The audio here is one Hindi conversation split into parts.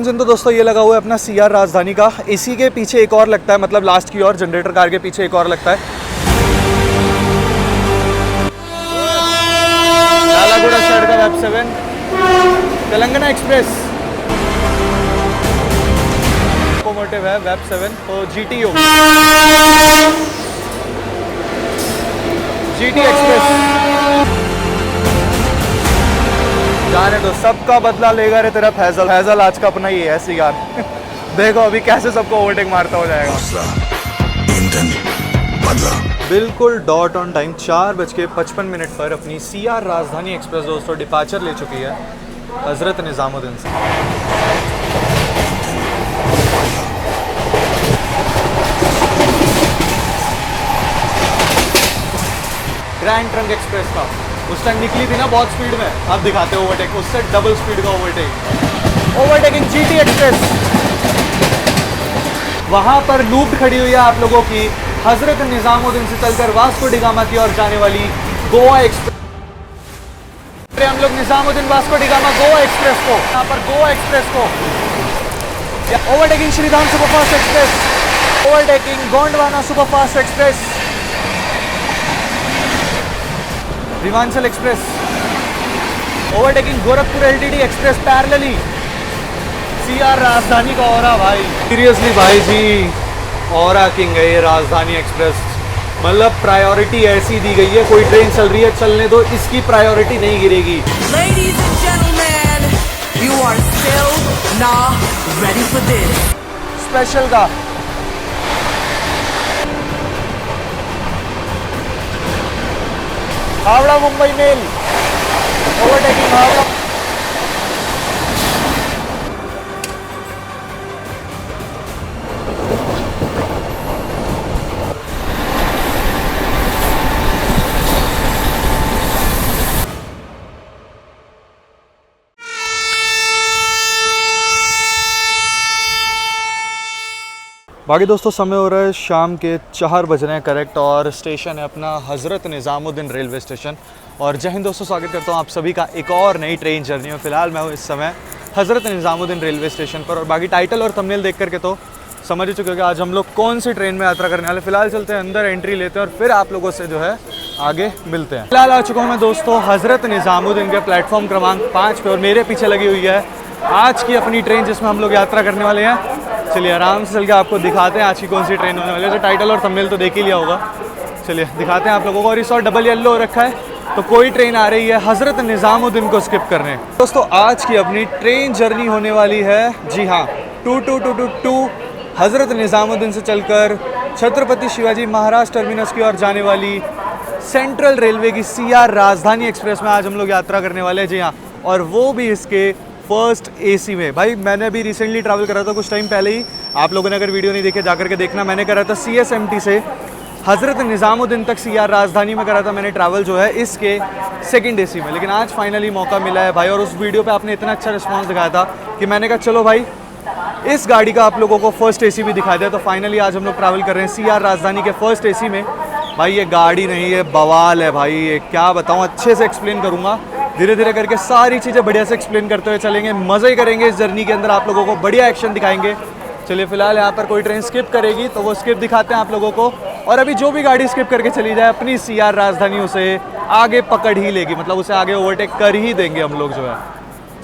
इंजन तो दोस्तों ये लगा हुआ है अपना CR राजधानी का। इसी के पीछे एक और लगता है, मतलब लास्ट की ओर जनरेटर कार के पीछे एक और लगता है। लालागुड़ा साइड का वेब 7, तेलंगाना एक्सप्रेस लोकोमोटिव है वेब 7 तो GTO GT एक्सप्रेस। जाने दो, सबका बदला लेगा रे तेरा फैजल। फैजल आज का अपना ही है CR। देखो अभी कैसे सबको ओवरटेक मारता हो जाएगा। बिल्कुल डॉट ऑन टाइम 4:55 पर अपनी CR राजधानी एक्सप्रेस दोस्तों डिपार्चर ले चुकी है हजरत निज़ामुद्दीन से। ग्रैंड ट्रंक एक्सप्रेस का उस टाइम निकली थी ना बहुत स्पीड में, अब दिखाते हैं ओवरटेक, उससे डबल स्पीड का ओवरटेक। Overtaking GT express. वहां पर लूप खड़ी हुई है आप लोगों की हजरत निज़ामुद्दीन से चलकर वास्को डी गामा की ओर जाने वाली गोवा एक्सप्रेस। हम लोग निज़ामुद्दीन वास्को डी गामा गोवा एक्सप्रेस को, यहाँ पर गोवा एक्सप्रेस को overtaking Shridham superfast express, overtaking Gondwana superfast express, Vimanchal express, overtaking Gorakhpur LTD express parallelly. CR Rajdhani का ऑरा भाई, सीरियसली भाई जी ऑरा किंग है ये राजधानी एक्सप्रेस। मतलब प्रायोरिटी ऐसी दी गई है, कोई ट्रेन चल रही है चलने दो, इसकी प्रायोरिटी नहीं गिरेगी। Ladies and gentlemen, you are still not ready for this. Special का हावड़ा मुंबई मेल, ओवरटेकिंग हावड़ा। बाकी दोस्तों समय हो रहा है शाम के 4 बज रहे हैं करेक्ट, और स्टेशन है अपना हज़रत निज़ामुद्दीन रेलवे स्टेशन। और जय हिंद दोस्तों, स्वागत करता हूँ आप सभी का एक और नई ट्रेन जर्नी में। फ़िलहाल मैं हूँ इस समय हज़रत निज़ामुद्दीन रेलवे स्टेशन पर, और बाकी टाइटल और थंबनेल देख करके तो समझ ही चुके हो कि आज हम लोग कौन सी ट्रेन में यात्रा करने वाले। फ़िलहाल चलते हैं अंदर, एंट्री लेते हैं और फिर आप लोगों से जो है आगे मिलते हैं। फिलहाल आ चुका हूँ मैं दोस्तों हज़रत निज़ामुद्दीन के प्लेटफॉर्म क्रमांक 5 पे, और मेरे पीछे लगी हुई है आज की अपनी ट्रेन जिसमें हम लोग यात्रा करने वाले हैं। चलिए आराम से चल के आपको दिखाते हैं आज की कौन सी ट्रेन होने वाली है। तो टाइटल और थंबनेल तो देख ही लिया होगा, चलिए दिखाते हैं आप लोगों को। और इस और डबल येलो हो रखा है, तो कोई ट्रेन आ रही है हज़रत निज़ामुद्दीन को स्किप करने। दोस्तों आज की अपनी ट्रेन जर्नी होने वाली है, जी हाँ, 2222 हज़रत निज़ामुद्दीन से चलकर छत्रपति शिवाजी महाराज टर्मिनस की ओर जाने वाली सेंट्रल रेलवे की CR राजधानी एक्सप्रेस में आज हम लोग यात्रा करने वाले हैं, जी हाँ, और वो भी इसके फर्स्ट AC में। भाई मैंने अभी रिसेंटली ट्रैवल करा था कुछ टाइम पहले ही, आप लोगों ने अगर वीडियो नहीं देखे जाकर के देखना। मैंने करा था CSMT से हज़रत निज़ामुद्दीन तक CR राजधानी में करा था मैंने ट्रैवल जो है इसके सेकंड AC में। लेकिन आज फाइनली मौका मिला है भाई, और उस वीडियो पे आपने इतना अच्छा रिस्पांस दिखाया था कि मैंने कहा चलो भाई इस गाड़ी का आप लोगों को फर्स्ट AC भी दिखा दिया। तो फाइनली आज हम लोग ट्रैवल कर रहे हैं CR राजधानी के फर्स्ट AC में। भाई ये गाड़ी नहीं है, बवाल है भाई, ये क्या बताऊँ, अच्छे से एक्सप्लेन करूँगा, धीरे धीरे करके सारी चीज़ें बढ़िया से एक्सप्लेन करते हुए चलेंगे, मज़े ही करेंगे इस जर्नी के अंदर, आप लोगों को बढ़िया एक्शन दिखाएंगे। चलिए फिलहाल यहाँ पर कोई ट्रेन स्किप करेगी तो वो स्किप दिखाते हैं आप लोगों को, और अभी जो भी गाड़ी स्किप करके चली जाए अपनी CR राजधानी उसे आगे पकड़ ही लेगी, मतलब उसे आगे ओवरटेक कर ही देंगे हम लोग जो है।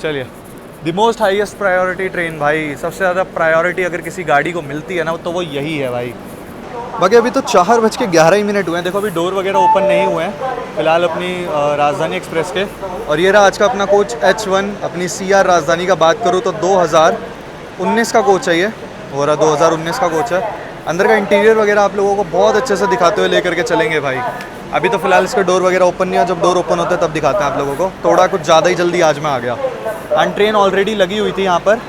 चलिए the most highest priority train भाई, सबसे ज़्यादा प्रायोरिटी अगर किसी गाड़ी को मिलती है ना तो वो यही है भाई। बाकी अभी तो 4:11 हुए हैं, देखो अभी डोर वगैरह ओपन नहीं हुए हैं फिलहाल अपनी राजधानी एक्सप्रेस के। और ये रहा आज का अपना कोच H1 अपनी CR राजधानी का बात करूँ तो 2019 का कोच है, ये हो रहा 2019 का कोच है। अंदर का इंटीरियर वगैरह आप लोगों को बहुत अच्छे से दिखाते हुए लेकर के चलेंगे भाई। अभी तो फिलहाल इसका डोर वगैरह ओपन नहीं है, जब डोर ओपन होता है तब दिखाते हैं आप लोगों को। थोड़ा कुछ ज़्यादा ही जल्दी आज मैं आ गया, एंड ट्रेन ऑलरेडी लगी हुई थी यहाँ पर।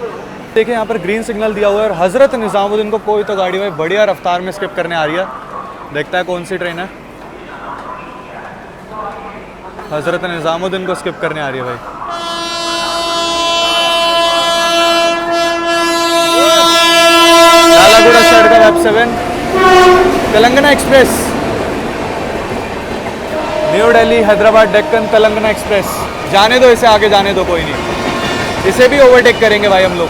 देखिए यहाँ पर ग्रीन सिग्नल दिया हुआ है, और हज़रत निज़ामुद्दीन को कोई तो गाड़ी में बढ़िया रफ्तार में स्किप करने आ रही है। देखता है कौन सी ट्रेन है, हज़रत निज़ामुद्दीन को स्किप करने आ रही है भाई। लालागुड़ा साइड का web 7, Telangana express, new Delhi Hyderabad Deccan Telangana express. जाने दो इसे, आगे जाने दो, कोई नहीं, इसे भी ओवरटेक करेंगे भाई हम लोग।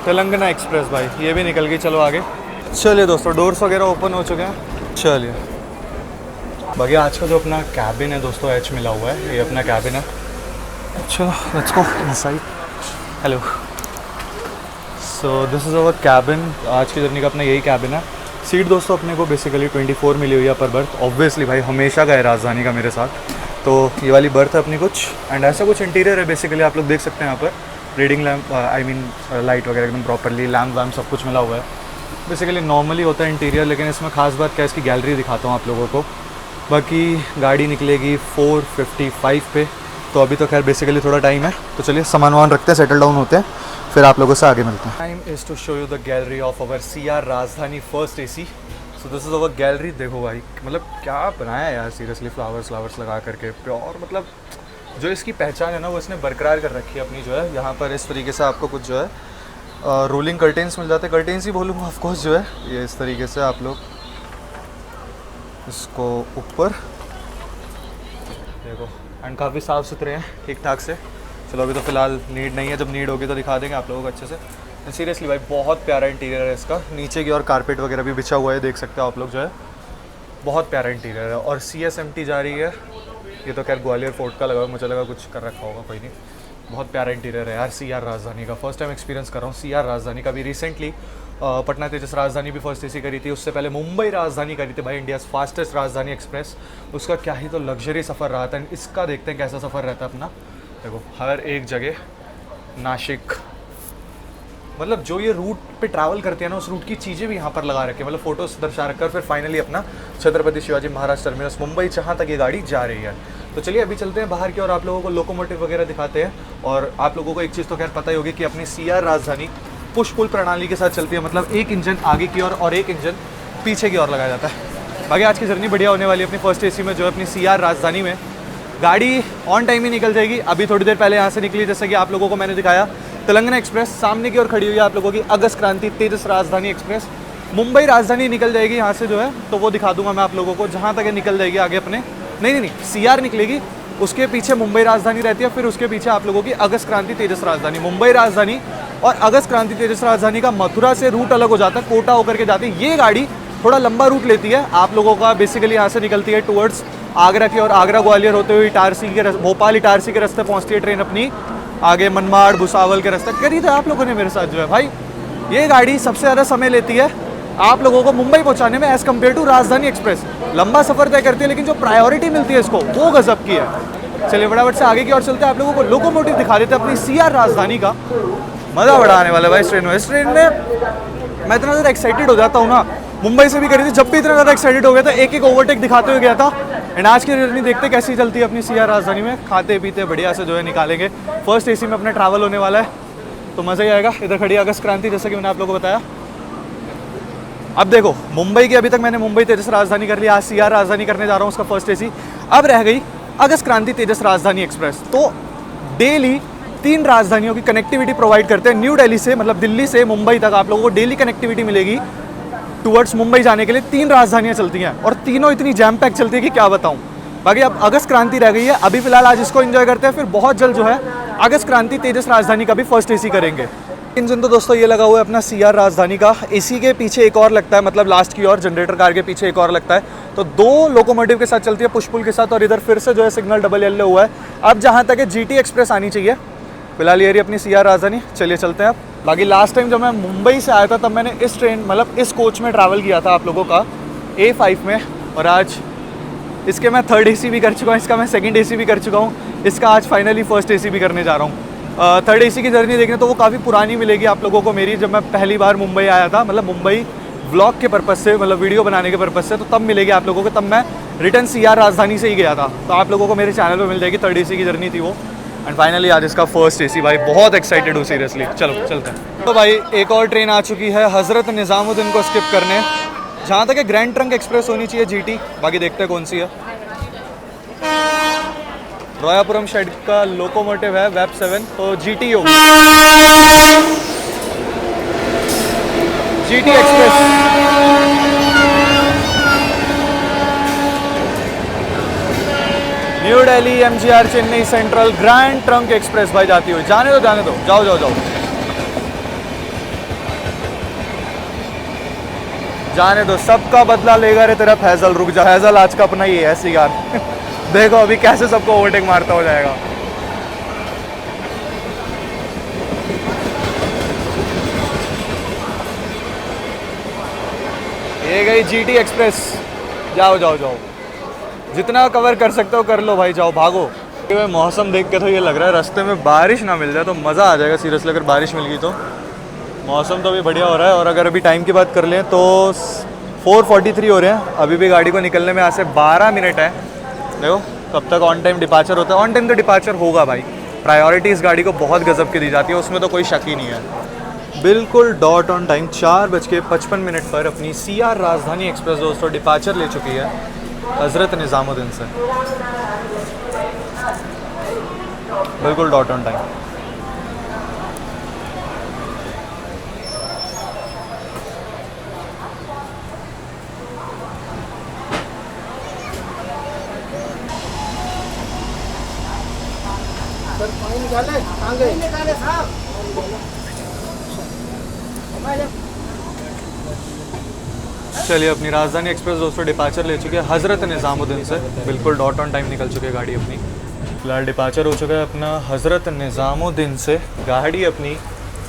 तेलंगाना एक्सप्रेस भाई, ये भी निकल गई। चलो आगे चलिए दोस्तों, डोर्स वगैरह ओपन हो चुके हैं। चलिए बाकी आज का जो अपना कैबिन है दोस्तों, एच मिला हुआ है, ये अपना कैबिन है। चलो let's go inside. Hello, so this is our cabin. आज की जर्नी का अपना यही कैबिन है। सीट दोस्तों अपने को बेसिकली 24 मिली हुई है पर बर्थ। ऑब्वियसली भाई हमेशा का है राजधानी का मेरे साथ, तो ये वाली बर्थ है अपनी कुछ। एंड ऐसा कुछ इंटीरियर है बेसिकली, आप लोग देख सकते हैं यहाँ पर reading lamp, I mean light वगैरह एकदम प्रॉपरली, लैम्प वैम्प सब कुछ मिला हुआ है। बेसिकली नॉर्मली होता है इंटीरियर, लेकिन इसमें खास बात क्या है, इसकी गैलरी दिखाता हूँ आप लोगों को। बाकी गाड़ी निकलेगी 4:55 पे, तो अभी तो खैर बेसिकली थोड़ा टाइम है। तो चलिए सामान वामान रखते हैं, सेटल डाउन होते हैं, फिर आप लोगों से आगे मिलते हैं। Time is to show you the gallery of our CR Rajdhani first AC। So this is our gallery. देखो भाई मतलब क्या बनाया है यार, सीरियसली फ्लावर्स लगा करके प्योर, मतलब जो इसकी पहचान है ना वो इसने बरकरार कर रखी है अपनी जो है। यहाँ पर इस तरीके से आपको कुछ जो है रोलिंग कर्टेंस मिल जाते हैं, कर्टेंस ही बोलूँगा ऑफकोर्स जो है। ये इस तरीके से आप लोग इसको ऊपर देखो, एंड काफ़ी साफ़ सुथरे हैं ठीक ठाक से। चलो अभी तो फ़िलहाल नीड नहीं है, जब नीड होगी तो दिखा देंगे आप लोगों को अच्छे से। सीरियसली भाई बहुत प्यारा इंटीरियर है इसका। नीचे की और कारपेट वगैरह भी बिछा हुआ है, देख सकते हो आप लोग जो है। बहुत प्यारा इंटीरियर है। और CSMT जा रही है, ये तो खैर ग्वालियर फोर्ट का लगा, मुझे लगा कुछ कर रखा होगा, कोई नहीं। बहुत प्यारा इंटीरियर है यार CR राजधानी का। फर्स्ट टाइम एक्सपीरियंस कर रहा हूँ CR राजधानी का भी। रिसेंटली पटना तेजस राजधानी भी फर्स्ट AC करी थी, उससे पहले मुंबई राजधानी करी थी भाई, इंडियाज़ फास्टेस्ट राजधानी एक्सप्रेस। उसका क्या ही तो लग्जरी सफ़र रहा था। इसका देखते हैं कैसा सफ़र रहता है अपना। देखो हर एक जगह नासिक, मतलब जो ये रूट पे ट्रैवल करते हैं ना, उस रूट की चीज़ें भी यहाँ पर लगा रखी है, मतलब फ़ोटोज़ दर्शा रखकर। फिर फाइनली अपना छत्रपति शिवाजी महाराज टर्मिनस मुंबई, जहाँ तक ये गाड़ी जा रही है। तो चलिए अभी चलते हैं बाहर की और आप लोगों को लोकोमोटिव वगैरह दिखाते हैं। और आप लोगों को एक चीज़ तो खैर पता ही होगी कि अपनी CR राजधानी पुश पुल प्रणाली के साथ चलती है, मतलब एक इंजन आगे की ओर और एक इंजन पीछे की ओर लगाया जाता है। बाकी आज की जर्नी बढ़िया होने वाली है अपनी फर्स्ट AC में जो है अपनी CR राजधानी में। गाड़ी ऑन टाइम ही निकल जाएगी। अभी थोड़ी देर पहले यहाँ से निकली, जैसे कि आप लोगों को मैंने दिखाया तेलंगाना एक्सप्रेस। सामने की ओर खड़ी हुई है आप लोगों की अगस्त क्रांति तेजस राजधानी एक्सप्रेस। मुंबई राजधानी निकल जाएगी यहाँ से जो है, तो वो दिखा दूंगा मैं आप लोगों को। जहाँ तक ये निकल जाएगी आगे अपने, नहीं CR निकलेगी, उसके पीछे मुंबई राजधानी रहती है, फिर उसके पीछे आप लोगों की अगस्त क्रांति तेजस राजधानी। मुंबई राजधानी और अगस्त क्रांति तेजस राजधानी का मथुरा से रूट अलग हो जाता है, कोटा होकर के जाती है। ये गाड़ी थोड़ा लंबा रूट लेती है आप लोगों का। बेसिकली यहाँ से निकलती है टुवर्ड्स आगरा की, और आगरा ग्वालियर होते हुए इटारसी के भोपाल इटारसी के रास्ते पहुँचती है ट्रेन अपनी। आगे मनमाड़ भुसावल के रास्ते करी था आप लोगों ने मेरे साथ जो है भाई। ये गाड़ी सबसे ज़्यादा समय लेती है आप लोगों को मुंबई पहुंचाने में एज़ कम्पेयर टू राजधानी एक्सप्रेस। लंबा सफ़र तय करती है, लेकिन जो प्रायोरिटी मिलती है इसको वो गजब की है। चलिए फटाफट से आगे की ओर चलते हैं, आप लोगों को लोकोमोटिव दिखा देते हैं अपनी CR राजधानी का। मज़ा बड़ा आने वाला है भाई इस ट्रेन में। इस ट्रेन में मैं इतना ज़्यादा एक्साइटेड हो जाता हूँ ना, मुंबई से भी करी थी, जब भी इतना ज़्यादा एक्साइटेड हो गया था, एक ओवरटेक दिखाते हुए गया था। एंड आज की जर्नी देखते कैसी चलती है अपनी CR राजधानी में। खाते पीते बढ़िया से जो है निकालेंगे। फर्स्ट AC में अपना ट्रैवल होने वाला है, तो मज़ा ही आएगा। इधर खड़ी अगस्त क्रांति, जैसे कि मैंने आप लोगों को बताया। अब देखो मुंबई की अभी तक मैंने मुंबई तेजस राजधानी कर लिया, आज CR राजधानी करने जा रहा हूँ उसका फर्स्ट AC। अब रह गई अगस्त क्रांति तेजस राजधानी एक्सप्रेस। तो डेली 3 राजधानियों की कनेक्टिविटी प्रोवाइड करते हैं। न्यू दिल्ली से, मतलब दिल्ली से मुंबई तक आप लोगों को डेली कनेक्टिविटी मिलेगी। टुवर्ड्स मुंबई जाने के लिए 3 राजधानियाँ चलती हैं, और तीनों इतनी जैम पैक चलती है कि क्या बताऊँ। बाकी अब अगस्त क्रांति रह गई है, अभी फिलहाल आज इसको एंजॉय करते हैं, फिर बहुत जल्द जो है अगस्त क्रांति तेजस राजधानी का भी फर्स्ट AC करेंगे। इंजन तो दोस्तों ये लगा हुआ है अपना CR राजधानी का। AC के पीछे एक और लगता है, मतलब लास्ट की ओर जनरेटर कार के पीछे एक और लगता है। तो 2 लोकोमोटिव के साथ चलती है, पुश पुल के साथ। और इधर फिर से जो है सिग्नल डबल येलो हुआ है। अब जहाँ तक है GT एक्सप्रेस आनी चाहिए। फिलहाल ये रही अपनी CR राजधानी। चलिए चलते हैं अब। बाकी लास्ट टाइम जब मैं मुंबई से आया था तब मैंने इस ट्रेन, मतलब इस कोच में ट्रैवल किया था आप लोगों का A5 में, और आज इसके मैं 3rd AC भी कर चुका हूँ, इसका मैं 2nd AC भी कर चुका हूँ, इसका आज फाइनली फर्स्ट AC भी करने जा रहा हूँ। 3rd AC की जर्नी देखने तो वो काफ़ी पुरानी मिलेगी आप लोगों को मेरी, जब मैं पहली बार मुंबई आया था, मतलब मुंबई व्लॉग के पर्पज़ से, मतलब वीडियो बनाने के पर्पज़ से, तो तब मिलेगी आप लोगों को। तब मैं रिटर्न CR राजधानी से ही गया था, तो आप लोगों को मेरे चैनल पर मिल जाएगी। 3rd AC की जर्नी थी वो। एंड फाइनली आज इसका फर्स्ट AC भाई, बहुत एक्साइटेड हूँ सीरियसली। चलो चलते हैं। तो भाई एक और ट्रेन आ चुकी है हज़रत निज़ामुद्दीन को स्किप करने। जहाँ तक है ग्रैंड ट्रंक एक्सप्रेस होनी चाहिए GT, बाकी देखते हैं कौन सी है। रोयापुरम शेड का लोकोमोटिव है वेब 7, तो GT होगी, GT express. New Delhi MGR Chennai central grand trunk express भाई जाती हुई। जाने दो जाओ जाओ जाओ। जाने दो, सबका बदला लेगा रे तेरा फैजल। रुक जा फैजल, आज का अपना ही है सिगार। देखो अभी कैसे सबको ओवरटेक मारता हो जाएगा। ये गई GT एक्सप्रेस। जाओ जाओ जाओ, जितना कवर कर सकते हो कर लो भाई, जाओ भागो। मौसम देख के तो ये लग रहा है रास्ते में बारिश ना मिल जाए तो मज़ा आ जाएगा सीरियसली। अगर बारिश मिल गई तो मौसम तो अभी बढ़िया हो रहा है। और अगर अभी टाइम की बात कर लें तो 4:43 हो रहे हैं। अभी भी गाड़ी को निकलने में यहाँ से 12 मिनट है। देखो कब तक ऑन टाइम डिपार्चर होता है। ऑन टाइम तो डिपार्चर होगा भाई, प्रायोरिटी इस गाड़ी को बहुत गजब की दी जाती है, उसमें तो कोई शक ही नहीं है। बिल्कुल डॉट ऑन टाइम 4:55 पर अपनी CR राजधानी एक्सप्रेस दोस्तों डिपार्चर ले चुकी है हज़रत निज़ामुद्दीन से। बिल्कुल डॉट ऑन टाइम। चलिए अपनी राजधानी एक्सप्रेस दोस्तों डिपार्चर ले चुके हैं हज़रत निज़ामुद्दीन से। बिल्कुल डॉट ऑन टाइम निकल चुकी है गाड़ी अपनी। फिलहाल डिपार्चर हो चुका है अपना हज़रत निज़ामुद्दीन से। गाड़ी अपनी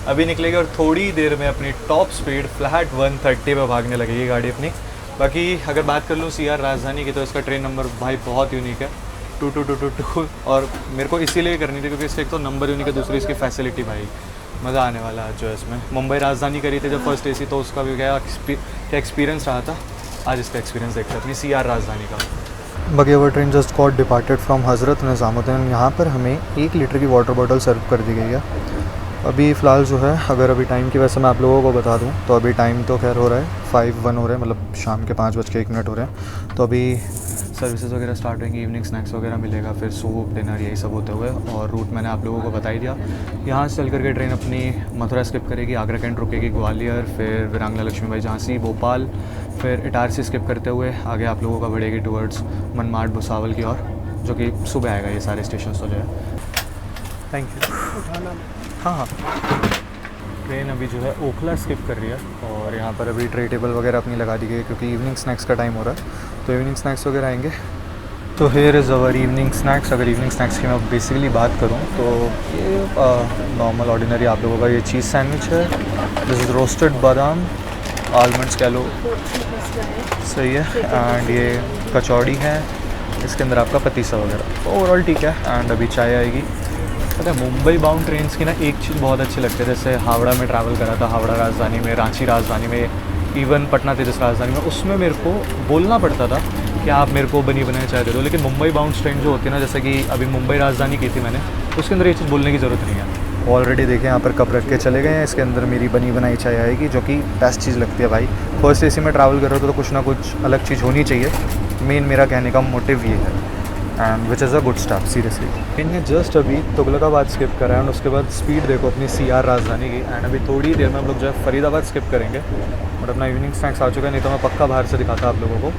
अभी निकलेगी और थोड़ी देर में अपनी टॉप स्पीड फ्लैट 130 पे भागने लगेगी गाड़ी अपनी। बाकी अगर बात कर लूँ CR राजधानी की तो इसका ट्रेन नंबर भाई बहुत यूनिक है, 2222। और मेरे को इसीलिए करनी थी क्योंकि इसका एक तो नंबर यूनिक है, दूसरी इसकी फैसिलिटी भाई मज़ा आने वाला है। जो है इसमें मुंबई राजधानी करी थी जब फर्स्ट AC, तो उसका भी क्या एक्सपीरियंस रहा था। आज इसका एक्सपीरियंस देखते हैं अपनी CR राजधानी का। बाकी वो train just got departed from Hazrat Nizamuddin. यहाँ पर हमें 1 लीटर की वाटर बॉटल सर्व कर दी गई है। अभी फ़िलहाल जो है, अगर अभी टाइम की वैसे मैं आप लोगों को बता दूँ तो अभी टाइम तो खैर हो रहा है 5:01 हो रहे हैं, मतलब शाम के 5:01 हो रहे हैं। तो अभी सर्विसेज वगैरह स्टार्ट होंगी, इवनिंग स्नैक्स वगैरह मिलेगा, फिर सूप डिनर यही सब होते हुए। और रूट मैंने आप लोगों को बता ही दिया। यहाँ से चल करके ट्रेन अपनी मथुरा स्किप करेगी, आगरा कैंट रुकेगी, ग्वालियर, फिर वीरांगना लक्ष्मीबाई झांसी, भोपाल, फिर इटारसी स्किप करते हुए आगे आप लोगों का बढ़ेगी टूवर्ड्स मनमाड भुसावल की ओर, जो कि सुबह आएगा ये सारे स्टेशन तो जो है। Thank you. हाँ हाँ, ट्रेन अभी जो है ओखला स्किप कर रही है और यहाँ पर अभी ट्रे टेबल वगैरह अपनी लगा दी गई है क्योंकि इवनिंग स्नैक्स का टाइम हो रहा है, तो इवनिंग स्नैक्स वगैरह आएंगे। तो here is our evening snacks. अगर इवनिंग स्नैक्स की मैं बेसिकली बात करूँ तो ये नॉर्मल ऑर्डिनरी आप लोगों का ये चीज़ सैंडविच है। दिस इज़ रोस्टेड बादाम, आलमंड्स कह लो, सही है। एंड ये कचौड़ी है, इसके अंदर आपका पतीसा वगैरह। ओवरऑल ठीक है। एंड अभी चाय आएगी। पता है मुंबई बाउंड ट्रेन्स की ना एक चीज़ बहुत अच्छी लगती है, जैसे हावड़ा में ट्रैवल करा था, हावड़ा राजधानी में, रांची राजधानी में, इवन पटना तेजस राजधानी में, उसमें मेरे को बोलना पड़ता था कि आप मेरे को बनी बनाई चाय दे दो। लेकिन मुंबई बाउंड ट्रेन जो होती है ना, जैसे कि अभी मुंबई राजधानी की थी मैंने, उसके अंदर ये चीज़ बोलने की ज़रूरत नहीं है। ऑलरेडी देखें यहाँ पर कप रख के चले गए हैं, इसके अंदर मेरी बनी बनाई चाय आएगी, जो कि बेस्ट चीज़ लगती है भाई। फर्स्ट AC में ट्रैवल कर रहे हो तो कुछ ना कुछ अलग चीज़ होनी चाहिए। मेन मेरा कहने का मोटिव ये है, and which is a good staff seriously. इनने जस्ट अभी तुगलकाबाद स्किप करा है एंड उसके बाद स्पीड देखो अपनी CR राजधानी की। एंड अभी थोड़ी देर में हम लोग जो है फरीदाबाद स्किप करेंगे, बट अपना इवनिंग स्नैक्स आ चुका है, नहीं तो मैं पक्का बाहर से दिखाता आप लोगों को।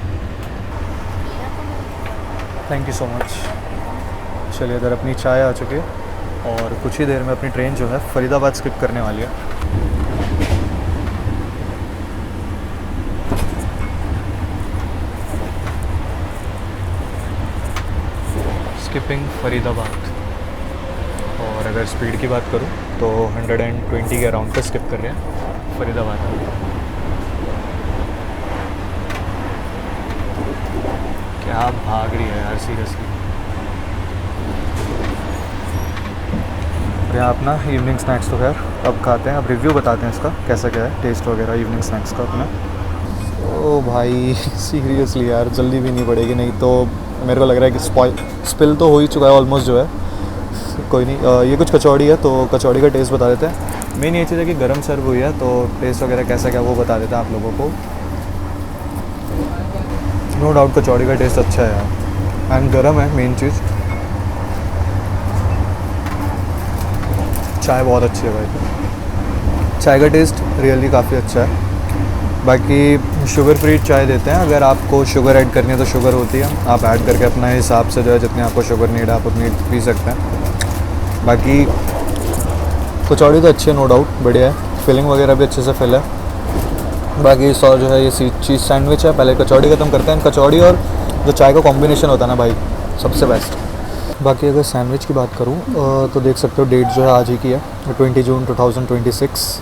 Thank you so much. चलिए इधर अपनी चाय आ चुकी है और कुछ ही देर में अपनी ट्रेन जो है फरीदाबाद स्किप करने वाली है। स्किपिंग फरीदाबाद। और अगर स्पीड की बात करूं तो 120 के अराउंड पे स्किप कर रहे हैं फरीदाबाद। क्या भाग रही है यार सीरियसली। और यहाँ अपना इवनिंग स्नैक्स तो खैर अब खाते हैं, अब रिव्यू बताते हैं इसका कैसा क्या है टेस्ट वगैरह इवनिंग स्नैक्स का अपना। ओ भाई सीरियसली यार जल्दी भी नहीं पड़ेगी, नहीं तो मेरे को लग रहा है कि स्पिल तो हो ही चुका है ऑलमोस्ट जो है। कोई नहीं, ये कुछ कचौड़ी है तो कचौड़ी का टेस्ट बता देते हैं। मेन ये चीज़ है कि गरम सर्व हुई है, तो टेस्ट वगैरह कैसा क्या वो बता देते हैं आप लोगों को। नो डाउट कचौड़ी का टेस्ट अच्छा है यार, एंड गरम है मेन चीज़। चाय बहुत अच्छी है भाई, चाय का टेस्ट रियली काफ़ी अच्छा है। बाकी शुगर फ्री चाय देते हैं, अगर आपको शुगर ऐड करनी है तो शुगर होती है, आप ऐड करके अपना हिसाब से जो है जितनी आपको शुगर नीड है आप उतनी पी सकते हैं। बाकी कचौड़ी तो अच्छी है नो डाउट, बढ़िया है, फिलिंग वगैरह भी अच्छे से फिल है। बाकी सौ जो है ये चीज़ सैंडविच है। पहले कचौड़ी ख़त्म करते हैं। कचौड़ी और जो चाय का कॉम्बिनेशन होता है ना भाई, सबसे बेस्ट। बाकी अगर सैंडविच की बात करूँ तो देख सकते हो डेट जो है आज ही की है, 20 जून 2026।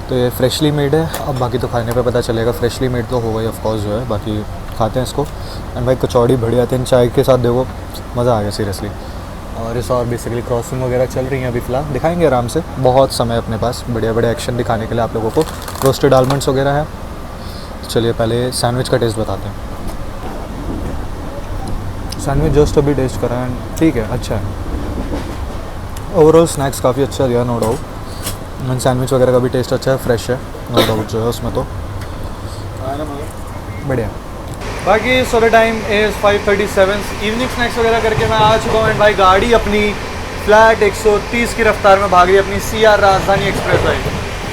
तो ये फ्रेशली मेड है। अब बाकी तो खाने पे पता चलेगा, फ्रेशली मेड तो होगा ही ऑफकोर्स जो है। बाकी खाते हैं इसको। एंड भाई कचौड़ी बढ़िया थी, चाय के साथ देखो मज़ा आ गया सीरियसली। और इस और बेसिकली क्रॉसिंग वगैरह चल रही हैं अभी फ़िलहाल, दिखाएंगे आराम से, बहुत समय अपने पास बढ़िया बढ़िया एक्शन दिखाने के लिए आप लोगों को। रोस्टेड आलमंड्स वगैरह है। चलिए पहले सैंडविच का टेस्ट बताते हैं। सैंडविच जस्ट अभी टेस्ट करा है, ठीक है, अच्छा है। ओवरऑल स्नैक्स काफ़ी अच्छा दिया, नो डाउट। सैंडविच वगैरह का भी टेस्ट अच्छा है, फ्रेश है, नो डाउट जो है उसमें तो बढ़िया। बाकी so the time is 5:37, evening snacks वगैरह करके मैं आ चुका हूँ। एंड भाई गाड़ी अपनी फ्लैट 130 की रफ्तार में भाग रही है, अपनी CR राजधानी एक्सप्रेस भाई।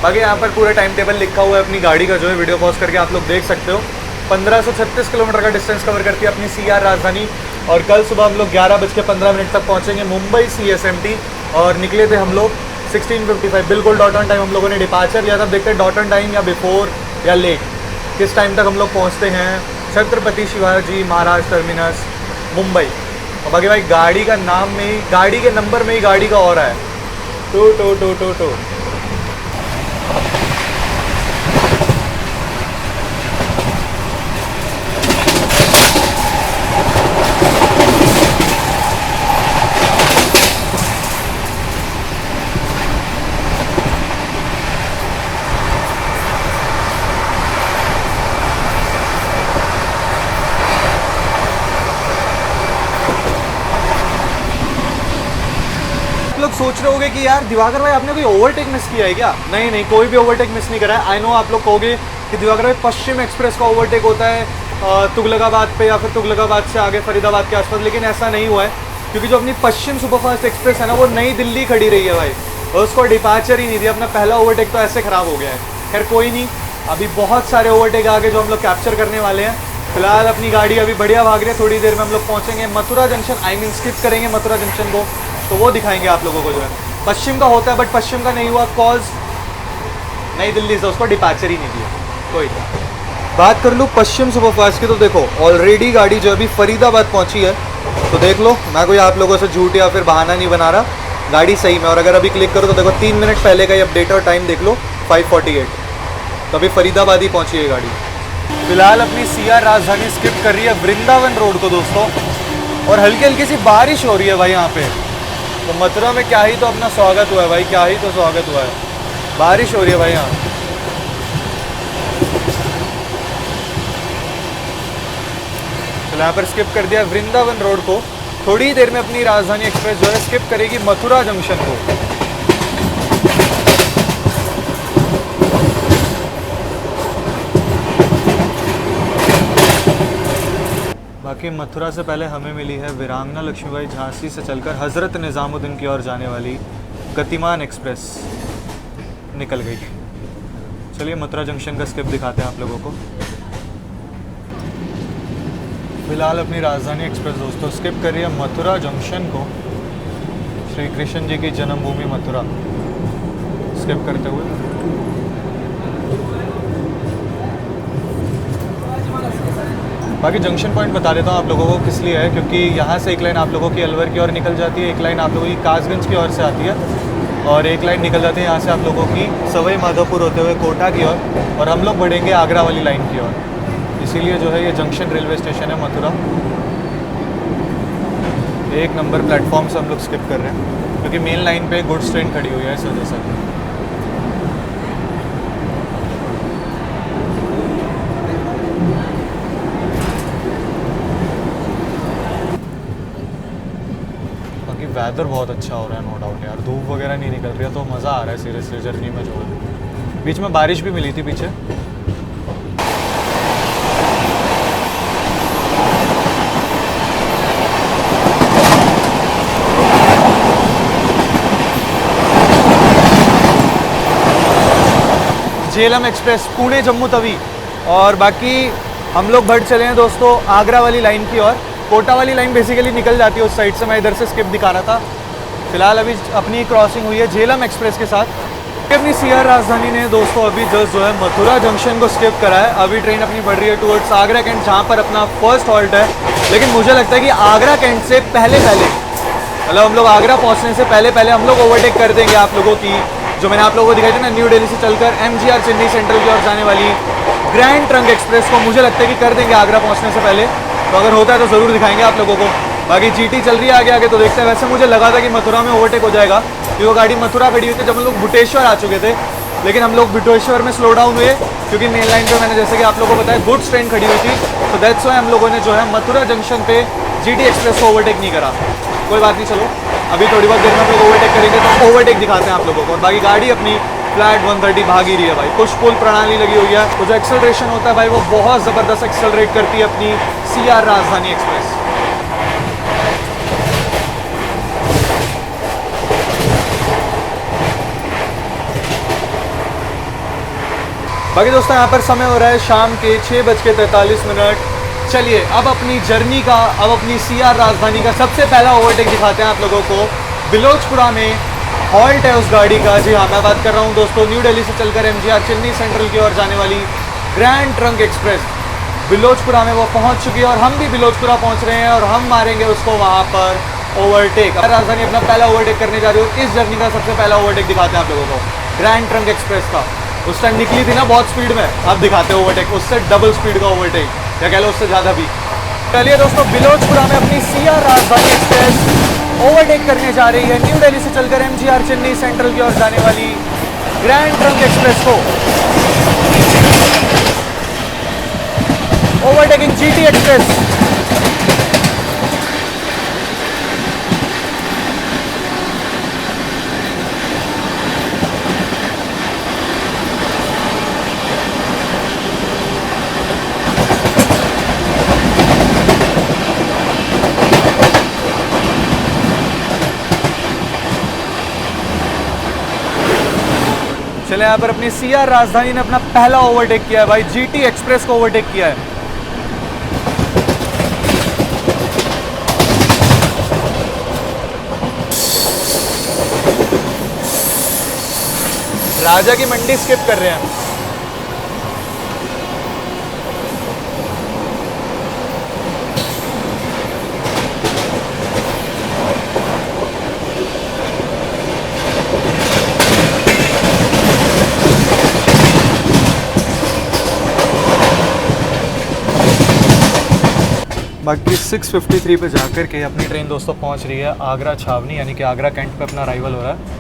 बाकी यहाँ पर पूरा टाइम टेबल लिखा हुआ है अपनी गाड़ी का, जो है वीडियो पॉज करके आप लोग देख सकते हो। 1536 किलोमीटर का डिस्टेंस कवर करती है अपनी CR राजधानी। और कल सुबह हम लोग 11:15 तक पहुँचेंगे मुंबई CSMT। और निकले थे हम लोग 16:55, बिल्कुल डॉट ऑन टाइम हम लोगों ने डिपार्चर लिया था। देखते हैं डॉट ऑन टाइम या बिफोर या लेट, किस टाइम तक हम लोग पहुँचते हैं छत्रपति शिवाजी महाराज टर्मिनस मुंबई। और बाकी भाई गाड़ी का नाम में ही, गाड़ी के नंबर में ही गाड़ी का और है, टो टो टो टो टो। लोग सोच रहे होंगे कि यार दिवाकर भाई आपने कोई ओवरटेक मिस किया है क्या? नहीं नहीं, कोई भी ओवरटेक मिस नहीं करा है। आई नो आप लोग कहोगे कि दिवाकर भाई पश्चिम एक्सप्रेस का ओवरटेक होता है तुगलकाबाद पे या फिर तुगलकाबाद से आगे फरीदाबाद के आसपास, लेकिन ऐसा नहीं हुआ है। क्योंकि जो अपनी पश्चिम सुपरफास्ट एक्सप्रेस है ना, वो नई दिल्ली खड़ी रही है भाई, और उसको डिपार्चर ही नहीं दिया। अपना पहला ओवरटेक तो ऐसे ख़राब हो गया है। खैर कोई नहीं, अभी बहुत सारे ओवरटेक आगे जो हम लोग कैप्चर करने वाले हैं। फिलहाल अपनी गाड़ी अभी बढ़िया भाग रही है। थोड़ी देर में हम लोग पहुँचेंगे Mathura junction, I mean skip करेंगे मथुरा जंक्शन को, तो वो दिखाएंगे आप लोगों को। जो है पश्चिम का होता है, बट पश्चिम का नहीं हुआ कॉज नई दिल्ली से उसको डिपार्चर ही नहीं दिया। कोई नहीं, बात कर लूँ पश्चिम सुपरफास्ट की, तो देखो ऑलरेडी गाड़ी जो अभी फरीदाबाद पहुंची है। तो देख लो, मैं कोई आप लोगों से झूठ या फिर बहाना नहीं बना रहा, गाड़ी सही में। और अगर अभी क्लिक करो तो देखो 3 मिनट पहले का ये अपडेट और टाइम देख लो, 5:48। तो अभी फरीदाबाद ही पहुंची है गाड़ी। फिलहाल अपनी CR राजधानी स्किप कर रही है वृंदावन रोड को दोस्तों, और हल्की हल्की सी बारिश हो रही है भाई यहाँ पे। तो मथुरा में क्या ही तो अपना स्वागत हुआ है भाई, क्या ही तो स्वागत हुआ है। बारिश हो रही है भाई यहाँ। तो यहाँ पर स्किप कर दिया वृंदावन रोड को। थोड़ी ही देर में अपनी राजधानी एक्सप्रेस जो है स्किप करेगी मथुरा जंक्शन को। बाकी मथुरा से पहले हमें मिली है वीरांगना लक्ष्मीबाई झांसी से चलकर हज़रत निज़ामुद्दीन की ओर जाने वाली गतिमान एक्सप्रेस निकल गई। चलिए मथुरा जंक्शन का स्किप दिखाते हैं आप लोगों को। फिलहाल अपनी राजधानी एक्सप्रेस दोस्तों स्किप कर रही है मथुरा जंक्शन को। श्री कृष्ण जी की जन्मभूमि मथुरा स्किप करते हुए। बाकी जंक्शन पॉइंट बता देता हूँ आप लोगों को किस लिए है, क्योंकि यहाँ से एक लाइन आप लोगों की अलवर की ओर निकल जाती है, एक लाइन आप लोगों की कासगंज की ओर से आती है, और एक लाइन निकल जाती है यहाँ से आप लोगों की सवाई माधोपुर होते हुए कोटा की ओर, और हम लोग बढ़ेंगे आगरा वाली लाइन की ओर। इसीलिए जो है ये जंक्शन रेलवे स्टेशन है मथुरा। 1 नंबर प्लेटफॉर्म से हम लोग स्किप कर रहे हैं, क्योंकि मेन लाइन पे गुड्स ट्रेन खड़ी हुई है इस वजह से। वेदर बहुत अच्छा हो रहा है, नो डाउट यार। धूप वगैरह नहीं निकल रही है, तो मज़ा आ रहा है सीरियसली जर्नी में जो है। बीच में बारिश भी मिली थी पीछे। झेलम एक्सप्रेस पुणे जम्मू तवी। और बाकी हम लोग बढ़ चले हैं दोस्तों आगरा वाली लाइन की ओर। कोटा वाली लाइन बेसिकली निकल जाती है उस साइड से, मैं इधर से स्किप दिखा रहा था। फिलहाल अभी अपनी क्रॉसिंग हुई है झेलम एक्सप्रेस के साथ। अपनी सीआर राजधानी ने दोस्तों अभी जस्ट जो है मथुरा जंक्शन को स्किप करा है। अभी ट्रेन अपनी बढ़ रही है टुवर्ड्स आगरा कैंट, जहाँ पर अपना फर्स्ट हॉल्ट है। लेकिन मुझे लगता है कि आगरा कैंट से पहले मतलब हम लोग आगरा पहुँचने से पहले हम लोग ओवरटेक कर देंगे आप लोगों की, जो मैंने आप लोगों को दिखाई थी ना, न्यू दिल्ली से चलकर MGR चेन्नई सेंट्रल की ओर जाने वाली ग्रैंड ट्रंक एक्सप्रेस को मुझे लगता है कि कर देंगे आगरा पहुँचने से पहले। तो अगर होता है तो ज़रूर दिखाएंगे आप लोगों को। बाकी GT चल रही है आगे तो देखते हैं। वैसे मुझे लगा था कि मथुरा में ओवरटेक हो जाएगा, क्योंकि वो गाड़ी मथुरा खड़ी हुई थी जब हम लोग भुटेश्वर आ चुके थे। लेकिन हम लोग भुटेश्वर में स्लो डाउन हुए, क्योंकि मेन लाइन पे मैंने जैसे कि आप लोगों को बताया गुड्स ट्रेन खड़ी हुई थी। तो दैट्स वाई हम लोगों ने जो है मथुरा जंक्शन पे GT एक्सप्रेस को ओवरटेक नहीं करा। कोई बात नहीं, चलो अभी थोड़ी बहुत देर में हम लोग ओवरटेक करेंगे तो ओवरटेक दिखाते हैं आप लोगों को। और बाकी गाड़ी अपनी फ्लैट 130 भाग ही रही है भाई, पुश पुल प्रणाली लगी हुई है। तो जो एक्सेलरेशन होता है भाई वो बहुत ज़बरदस्त एक्सेलरेट करती है अपनी CR राजधानी एक्सप्रेस। बाकी दोस्तों यहाँ पर समय हो रहा है शाम के 6:43। चलिए अब अपनी जर्नी का, अब अपनी CR राजधानी का सबसे पहला ओवरटेक दिखाते हैं आप लोगों को। बिलोचपुरा में हॉल्ट है उस गाड़ी का। जी हाँ, मैं बात कर रहा हूँ दोस्तों न्यू दिल्ली से चलकर MGR चेन्नई सेंट्रल की ओर जाने वाली ग्रैंड ट्रंक एक्सप्रेस। बिलोचपुरा में वो पहुँच चुकी है और हम भी बिलोचपुरा पहुँच रहे हैं और हम मारेंगे उसको वहाँ पर ओवरटेक। राजधानी अपना पहला ओवरटेक करने जा रही है। इस जर्नी का सबसे पहला ओवरटेक दिखाते हैं आप लोगों को ग्रैंड ट्रंक एक्सप्रेस का। उस टाइम निकली थी ना बहुत स्पीड में, अब दिखाते हैं ओवरटेक, उससे डबल स्पीड का ओवरटेक, या कह लो उससे ज़्यादा भी। चलिए दोस्तों, बिलोचपुरा में अपनी CR राजधानी एक्सप्रेस ओवरटेक करने जा रही है न्यू दिल्ली से चलकर MGR चेन्नई सेंट्रल की ओर जाने वाली ग्रैंड ट्रंक एक्सप्रेस को। Overtaking GT express. चले यहाँ पर अपनी CR राजधानी ने अपना पहला ओवरटेक किया है भाई, GT एक्सप्रेस को ओवरटेक किया है। राजा की मंडी स्किप कर रहे हैं। बाकी 6:53 पे जाकर के अपनी ट्रेन दोस्तों पहुंच रही है आगरा छावनी, यानी कि आगरा कैंट पे अपना अराइवल हो रहा है।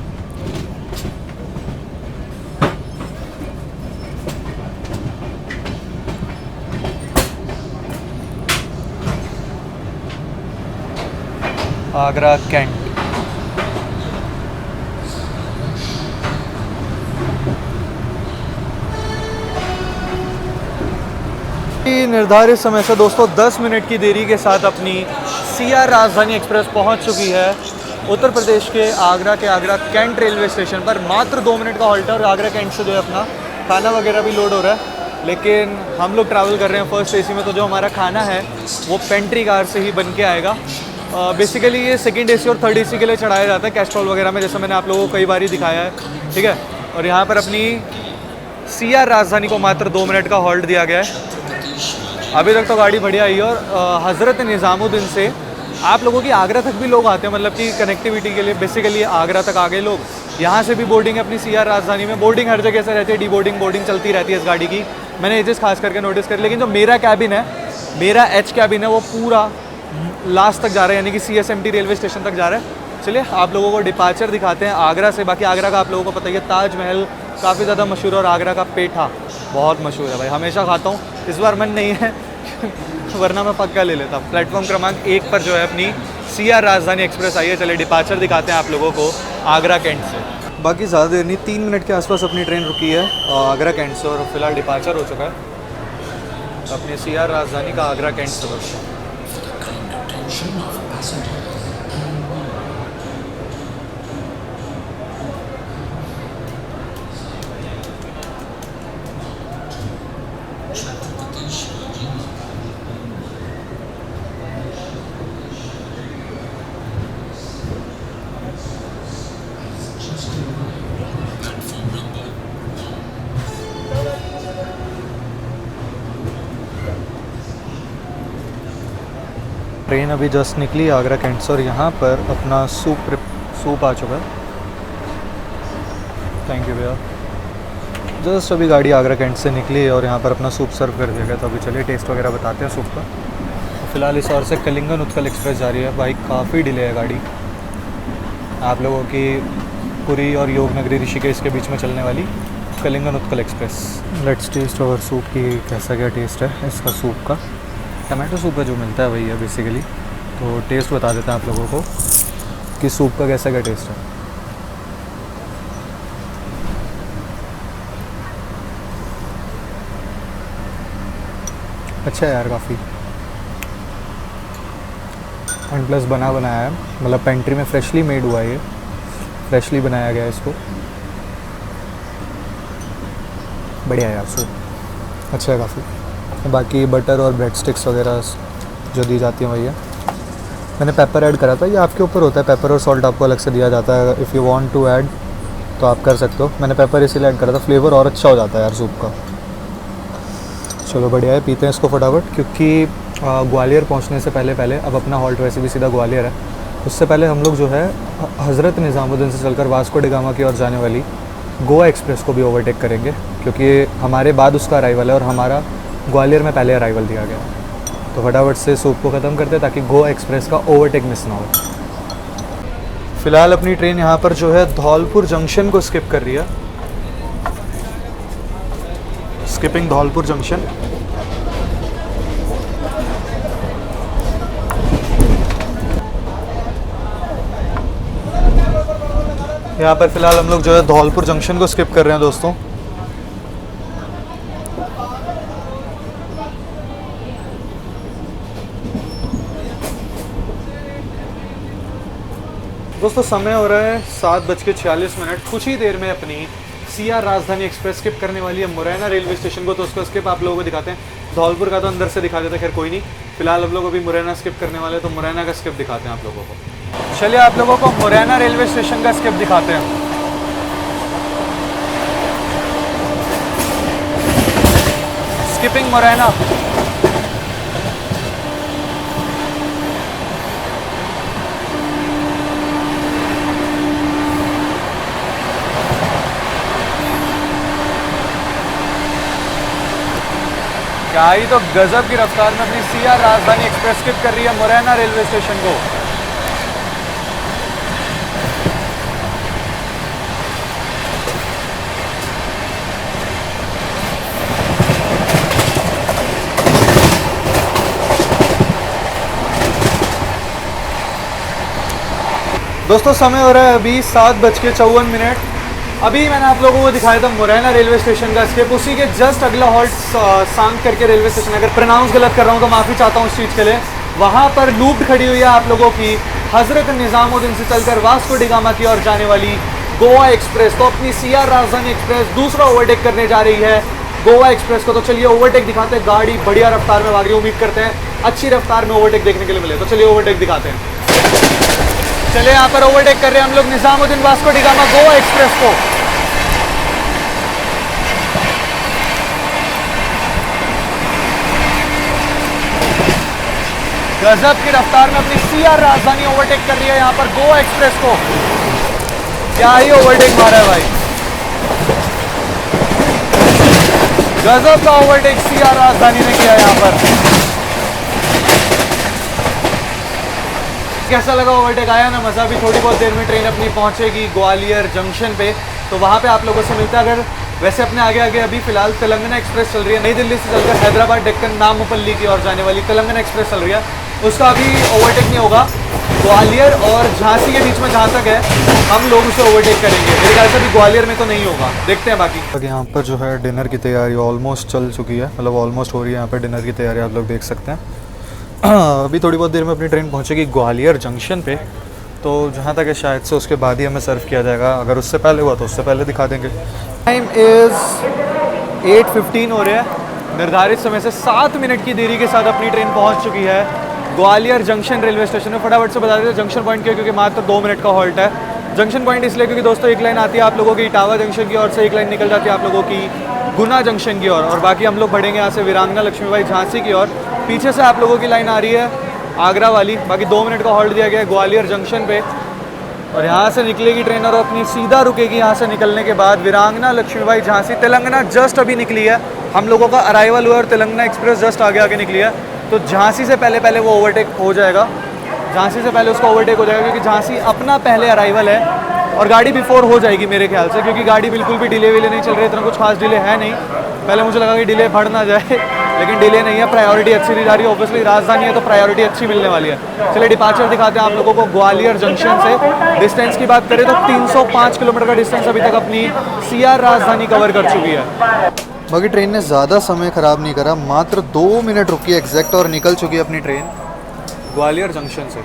आगरा कैंट। निर्धारित समय से दोस्तों 10 मिनट की देरी के साथ अपनी CR राजधानी एक्सप्रेस पहुंच चुकी है उत्तर प्रदेश के आगरा कैंट रेलवे स्टेशन पर। मात्र 2 मिनट का हॉल्ट है और आगरा कैंट से जो है अपना खाना वगैरह भी लोड हो रहा है। लेकिन हम लोग ट्रैवल कर रहे हैं फर्स्ट AC में, तो जो हमारा खाना है वो पेंट्री कार से ही बन के आएगा। बेसिकली ये सेकेंड AC और थर्ड AC के लिए चढ़ाया जाता है कैस्ट्रॉल वगैरह में, जैसा मैंने आप लोगों को कई बार ही दिखाया है, ठीक है। और यहाँ पर अपनी CR राजधानी को मात्र 2 मिनट का हॉल्ट दिया गया है। अभी तक तो गाड़ी बढ़िया आई है और हज़रत निज़ामुद्दीन से आप लोगों की आगरा तक भी लोग आते हैं, मतलब कि कनेक्टिविटी के लिए। बेसिकली आगरा तक आ गए लोग, यहाँ से भी बोर्डिंग है अपनी CR राजधानी में। बोर्डिंग हर जगह से रहती है, बोर्डिंग चलती रहती है इस गाड़ी की। मैंने ये चीज़ खास करके नोटिस करी। लेकिन जो मेरा कैबिन है, मेरा H कैबिन है, वो पूरा लास्ट तक जा रहा है, यानी कि CSMT रेलवे स्टेशन तक जा रहा है। चलिए आप लोगों को डिपार्चर दिखाते हैं आगरा से। बाकी आगरा का आप लोगों को पता ही है, ताजमहल काफ़ी ज़्यादा मशहूर है और आगरा का पेठा बहुत मशहूर है भाई, हमेशा खाता हूँ। इस बार मन नहीं है वरना मैं पक्का ले लेता। प्लेटफॉर्म क्रमांक 1 पर जो है अपनी CR राजधानी एक्सप्रेस आई है। चलिए डिपार्चर दिखाते हैं आप लोगों को आगरा कैंट से। बाकी ज़्यादा देर नहीं, 3 मिनट के आसपास अपनी ट्रेन रुकी है आगरा कैंट से और फिलहाल डिपार्चर हो चुका है अपनी CR राजधानी का आगरा कैंट से। ट्रेन अभी जस्ट निकली आगरा कैंट से और यहाँ पर अपना सूप आ चुका है। थैंक यू भैया। जस्ट अभी गाड़ी आगरा कैंट से निकली और यहाँ पर अपना सूप सर्व कर दिया गया। तो अभी चलिए टेस्ट वगैरह बताते हैं सूप का। फ़िलहाल इस ओर से कलिंगन उत्कल एक्सप्रेस जा रही है। भाई काफ़ी डिले है गाड़ी। आप लोगों की पुरी और योगनगरी ऋषिकेश के बीच में चलने वाली Kalingan Utkal express. Let's test और सूप की कैसा क्या टेस्ट है इसका। सूप का टमाटो सूप है जो मिलता है वही है बेसिकली। तो टेस्ट बता देते हैं आप लोगों को कि सूप का कैसा क्या टेस्ट है। अच्छा है यार काफ़ी। एंड प्लस बना बनाया है, मतलब पेंट्री में फ्रेशली मेड हुआ है ये। फ्रेशली बनाया गया है इसको। बढ़िया है यार सूप, अच्छा है काफ़ी। बाकी बटर और ब्रेड स्टिक्स वगैरह जो दी जाती हैं वही है। मैंने पेपर ऐड करा था, ये आपके ऊपर होता है। पेपर और सॉल्ट आपको अलग से दिया जाता है। If you want to add तो आप कर सकते हो। मैंने पेपर इसीलिए ऐड करा था, फ्लेवर और अच्छा हो जाता है यार सूप का। चलो बढ़िया है, पीते हैं इसको फटाफट। क्योंकि ग्वालियर पहुंचने से पहले अब अपना हॉल्ट वैसे भी सीधा ग्वालियर है। उससे पहले हम लोग जो है हज़रत निज़ामुद्दीन से चलकर वास्को डिगामा की ओर जाने वाली गोवा एक्सप्रेस को भी ओवरटेक करेंगे, क्योंकि हमारे बाद उसका अराइवल है और हमारा ग्वालियर में पहले अराइवल दिया गया। तो फटाफट से सूप को ख़त्म करते हैं ताकि गोवा एक्सप्रेस का ओवरटेक मिस ना हो। फ़िलहाल अपनी ट्रेन यहाँ पर जो है धौलपुर जंक्शन को स्किप कर रही है। Skipping Dholpur junction. यहाँ पर फ़िलहाल हम लोग जो है धौलपुर जंक्शन को स्किप कर रहे हैं दोस्तों। दोस्तों समय हो रहा है 7:46। कुछ ही देर में अपनी CR राजधानी एक्सप्रेस स्किप करने वाली है मुरैना रेलवे स्टेशन को। तो उसको स्किप आप लोगों को दिखाते हैं। धौलपुर का तो अंदर से दिखा देते हैं, खैर कोई नहीं। फिलहाल हम लोग अभी मुरैना स्किप करने वाले हैं, तो मुरैना का स्किप दिखाते हैं आप लोगों को। चलिए आप लोगों को मुरैना रेलवे स्टेशन का स्किप दिखाते हैं। स्किपिंग मुरैना। क्या ही तो गजब की रफ्तार में अपनी CR राजधानी एक्सप्रेस स्किप कर रही है मुरैना रेलवे स्टेशन को। दोस्तों समय हो रहा है अभी 7:54। अभी मैंने आप लोगों को दिखाया था मुरैना रेलवे स्टेशन का स्किप। उसी के जस्ट अगला हॉल्ट सांग करके रेलवे स्टेशन। अगर प्रोनाउंस गलत कर रहा हूँ तो माफ़ी चाहता हूँ उस चीज़ के लिए। वहाँ पर लूप खड़ी हुई है आप लोगों की हज़रत निज़ामुद्दीन से चलकर वास्को डिगामा की ओर जाने वाली गोवा एक्सप्रेस। तो अपनी CR राजधानी एक्सप्रेस दूसरा ओवरटेक करने जा रही है गोवा एक्सप्रेस को। तो चलिए ओवरटेक दिखाते हैं। गाड़ी बढ़िया रफ्तार में भाग रही है, उम्मीद करते हैं अच्छी रफ्तार में ओवरटेक देखने के लिए मिले। तो चलिए ओवरटेक दिखाते हैं। चलिए यहाँ पर ओवरटेक कर रहे हैं हम लोग Nizamuddin Vasco da Gama Goa express को। गजब की रफ्तार में अपनी CR राजधानी ओवरटेक कर रही है यहाँ पर गोवा एक्सप्रेस को। क्या ही ओवरटेक मारा है भाई, गजब का ओवरटेक CR राजधानी ने किया यहाँ पर। कैसा लगा ओवरटेक? आया ना मज़ा? भी थोड़ी बहुत देर में ट्रेन अपनी पहुँचेगी ग्वालियर जंक्शन पे, तो वहाँ पे आप लोगों से मिलता है। अगर वैसे अपने आगे आगे अभी फिलहाल तेलंगाना एक्सप्रेस चल रही है, नई दिल्ली से चलकर हैदराबाद डेक्कन नामपल्ली की ओर जाने वाली तेलंगाना एक्सप्रेस चल रही है, उसका अभी ओवरटेक नहीं होगा। ग्वालियर और झांसी के बीच में जहाँ तक है हम लोग उसे ओवरटेक करेंगे। मेरे ख्याल से अभी ग्वालियर में तो नहीं होगा, देखते हैं बाकी। अब यहाँ पर जो है डिनर की तैयारी ऑलमोस्ट चल चुकी है, मतलब ऑलमोस्ट हो रही है यहाँ पर डिनर की तैयारी, आप लोग देख सकते हैं। अभी थोड़ी बहुत देर में अपनी ट्रेन पहुँचेगी ग्वालियर जंक्शन पे, तो जहाँ तक है शायद से उसके बाद ही हमें सर्व किया जाएगा। अगर उससे पहले हुआ तो उससे पहले दिखा देंगे। टाइम इज़ 8:15 हो रहा है। निर्धारित समय से 7 मिनट की देरी के साथ अपनी ट्रेन पहुँच चुकी है ग्वालियर जंक्शन रेलवे स्टेशन में। फटाफट से बता देते जंक्शन पॉइंट क्यों, क्योंकि मात्र 2 मिनट का हॉल्ट है। जंक्शन पॉइंट इसलिए क्योंकि दोस्तों एक लाइन आती है आप लोगों की इटावा जंक्शन की ओर से, एक लाइन निकल जाती है आप लोगों की गुना जंक्शन की ओर, और बाकी हम लोग बढ़ेंगे यहाँ से वीरांगना लक्ष्मीबाई झांसी की ओर। पीछे से आप लोगों की लाइन आ रही है आगरा वाली। बाकी 2 मिनट का हॉल्ट दिया गया है ग्वालियर जंक्शन पे और यहाँ से निकलेगी ट्रेन और अपनी सीधा रुकेगी। यहाँ से निकलने के बाद वीरांगना लक्ष्मीबाई झांसी तेलंगाना जस्ट अभी निकली है। हम लोगों का अराइवल हुआ और तेलंगाना एक्सप्रेस जस्ट आगे आगे निकली है। तो झांसी से पहले वो ओवरटेक हो जाएगा, झांसी से पहले उसका ओवरटेक हो जाएगा, क्योंकि झांसी अपना पहले अराइवल है और गाड़ी बिफोर हो जाएगी मेरे ख्याल से, क्योंकि गाड़ी बिल्कुल भी डिले विले नहीं चल रही, इतना कुछ खास डिले है नहीं। पहले मुझे लगा कि डिले बढ़ ना जाए, लेकिन डिले नहीं है, प्रायोरिटी अच्छी दी जा रही है। ऑब्वियसली राजधानी है तो प्रायोरिटी अच्छी मिलने वाली है। चलिए डिपार्चर दिखाते हैं आप लोगों को ग्वालियर जंक्शन से। डिस्टेंस की बात करें तो 305 किलोमीटर का डिस्टेंस अभी तक अपनी CR राजधानी कवर कर चुकी है। बाकी ट्रेन ने ज़्यादा समय ख़राब नहीं करा, मात्र 2 मिनट रुकी एग्जैक्ट और निकल चुकी है अपनी ट्रेन ग्वालियर जंक्शन से।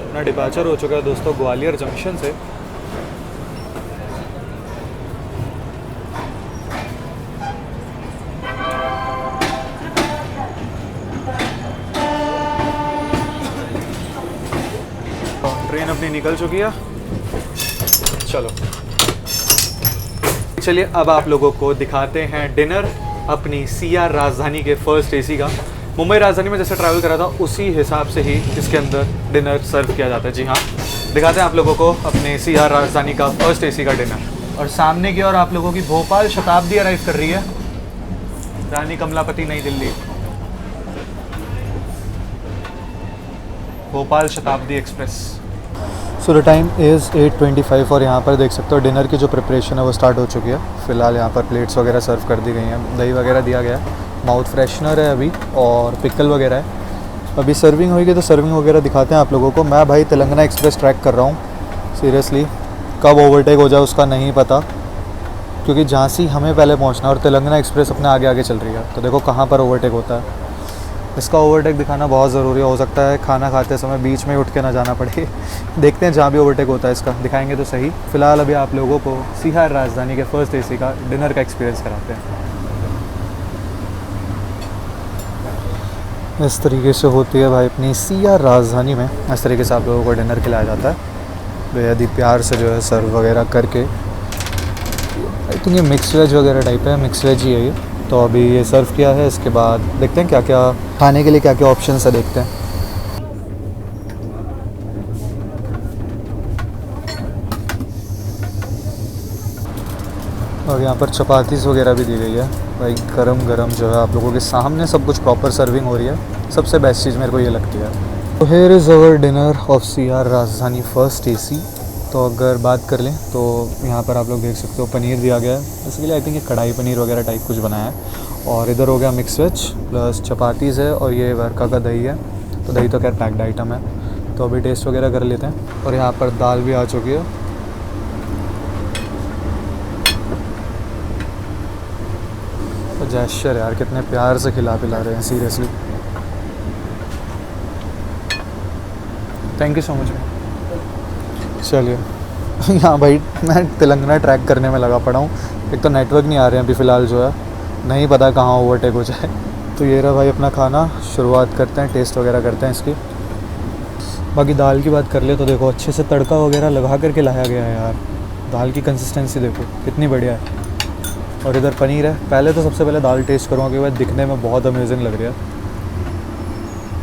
अपना डिपार्चर हो चुका है दोस्तों ग्वालियर जंक्शन से। ट्रेन अपनी निकल चुकी है। चलो चलिए अब आप लोगों को दिखाते हैं डिनर अपनी CR राजधानी के फर्स्ट AC का। मुंबई राजधानी में जैसे ट्रैवल करा था उसी हिसाब से ही इसके अंदर डिनर सर्व किया जाता है। जी हाँ, दिखाते हैं आप लोगों को अपने CR राजधानी का फर्स्ट AC का डिनर। और सामने की ओर आप लोगों की भोपाल शताब्दी अराइव कर रही है, रानी कमलापति नई दिल्ली, भोपाल शताब्दी express. So the time is 8:25 और यहाँ पर देख सकते हो डिनर की जो प्रिपरेशन है वो स्टार्ट हो चुकी है। फ़िलहाल यहाँ पर प्लेट्स वगैरह सर्व कर दी गई हैं, दही वगैरह दिया गया है, माउथ फ्रेशनर है अभी और पिकल वगैरह है। अभी सर्विंग होगी तो सर्विंग वगैरह दिखाते हैं आप लोगों को। मैं भाई तेलंगाना एक्सप्रेस ट्रैक कर रहा हूँ सीरियसली, कब ओवरटेक हो जाए उसका नहीं पता, क्योंकि झांसी हमें पहले पहुँचना है और तेलंगाना एक्सप्रेस अपने आगे आगे चल रही है। तो देखो कहाँ पर ओवरटेक होता है, इसका ओवरटेक दिखाना बहुत ज़रूरी हो सकता है खाना खाते समय बीच में उठ के ना जाना पड़े। देखते हैं जहाँ भी ओवरटेक होता है इसका दिखाएंगे तो सही। फ़िलहाल अभी आप लोगों को CR राजधानी के फर्स्ट AC का डिनर का एक्सपीरियंस कराते हैं। इस तरीके से होती है भाई अपनी CR राजधानी में, इस तरीके से आप लोगों को डिनर खिलाया जाता है बेहद ही प्यार से जो है सर्व वगैरह करके। आई थिंक ये मिक्स वेज वगैरह टाइप है, मिक्स वेज ही है ये। तो अभी ये सर्व किया है, इसके बाद देखते हैं क्या क्या खाने के लिए क्या क्या ऑप्शन है, देखते हैं। और यहाँ पर चपातीस वगैरह भी दी गई है भाई, गरम गरम जो है आप लोगों के सामने सब कुछ प्रॉपर सर्विंग हो रही है। सबसे बेस्ट चीज़ मेरे को ये लगती है। तो here is our dinner of CR Rajdhani first AC। तो अगर बात कर लें तो यहाँ पर आप लोग देख सकते हो पनीर दिया गया है, इसके लिए आई थिंक ये कढ़ाई पनीर वगैरह टाइप कुछ बनाया है। और इधर हो गया मिक्स वेज प्लस चपातीज़ है और ये वर्का का दही है। तो दही तो खैर पैक्ड आइटम है। तो अभी टेस्ट वगैरह कर लेते हैं। और यहाँ पर दाल भी आ चुकी है। तो जेस्चर यार कितने प्यार से खिला पिला रहे हैं seriously, thank you so much. चलिए यहाँ भाई मैं तेलंगाना ट्रैक करने में लगा पड़ा हूँ। एक तो नेटवर्क नहीं आ रहे हैं अभी फ़िलहाल जो है, नहीं पता कहाँ ओवरटेक हो जाए। तो ये रहा भाई अपना खाना, शुरुआत करते हैं, टेस्ट वगैरह करते हैं इसकी। बाकी दाल की बात कर ले तो देखो अच्छे से तड़का वगैरह लगा करके लाया गया है यार। दाल की कंसिस्टेंसी देखो कितनी बढ़िया है। और इधर पनीर है। पहले तो सबसे पहले दाल टेस्ट करूँगा क्योंकि वह दिखने में बहुत अमेजिंग लग रही है,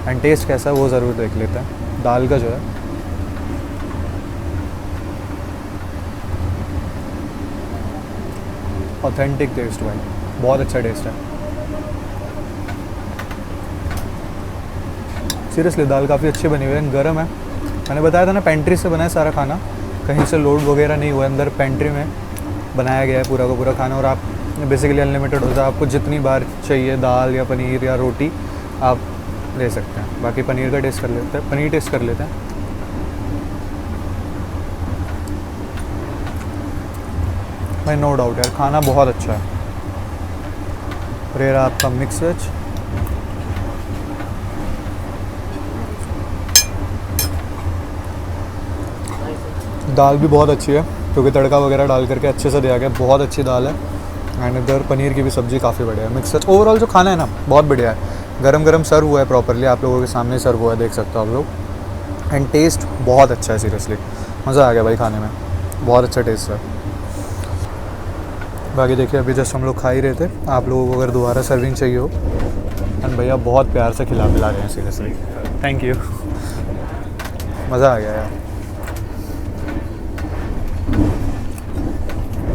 एंड टेस्ट कैसा है वो ज़रूर देख लेते हैं। दाल का जो है ऑथेंटिक टेस्ट भाई, बहुत अच्छा टेस्ट है सीरियसली। दाल काफ़ी अच्छी बनी हुई है, गर्म है। मैंने बताया था ना पेंट्री से बना है सारा खाना, कहीं से लोड वगैरह नहीं हुआ है, अंदर पेंट्री में बनाया गया है पूरा का पूरा खाना। और आप बेसिकली अनलिमिटेड होता है, आपको जितनी बार चाहिए दाल या पनीर या रोटी आप ले सकते हैं। बाकी पनीर का टेस्ट कर लेते हैं, पनीर टेस्ट कर लेते हैं। भाई नो डाउट यार खाना बहुत अच्छा है। और ये रहा आपका मिक्स वेज। दाल भी बहुत अच्छी है क्योंकि तड़का वगैरह डाल करके अच्छे से दिया गया, बहुत अच्छी दाल है। एंड इधर पनीर की भी सब्ज़ी काफ़ी बढ़िया है। मिक्स वेज ओवरऑल जो खाना है ना बहुत बढ़िया है। गरम गरम सर्व हुआ है प्रॉपरली, आप लोगों के सामने सर्व हुआ है, देख सकते हो आप लोग। एंड टेस्ट बहुत अच्छा है सीरियसली, मज़ा आ गया भाई खाने में, बहुत अच्छा टेस्ट है। बाकी देखिए अभी जस्ट हम लोग खा ही रहे थे, आप लोगों को अगर दोबारा सर्विंग चाहिए हो, एंड भैया बहुत प्यार से खिला पिला रहे हैं, सीरियसली थैंक यू, मज़ा आ गया यार।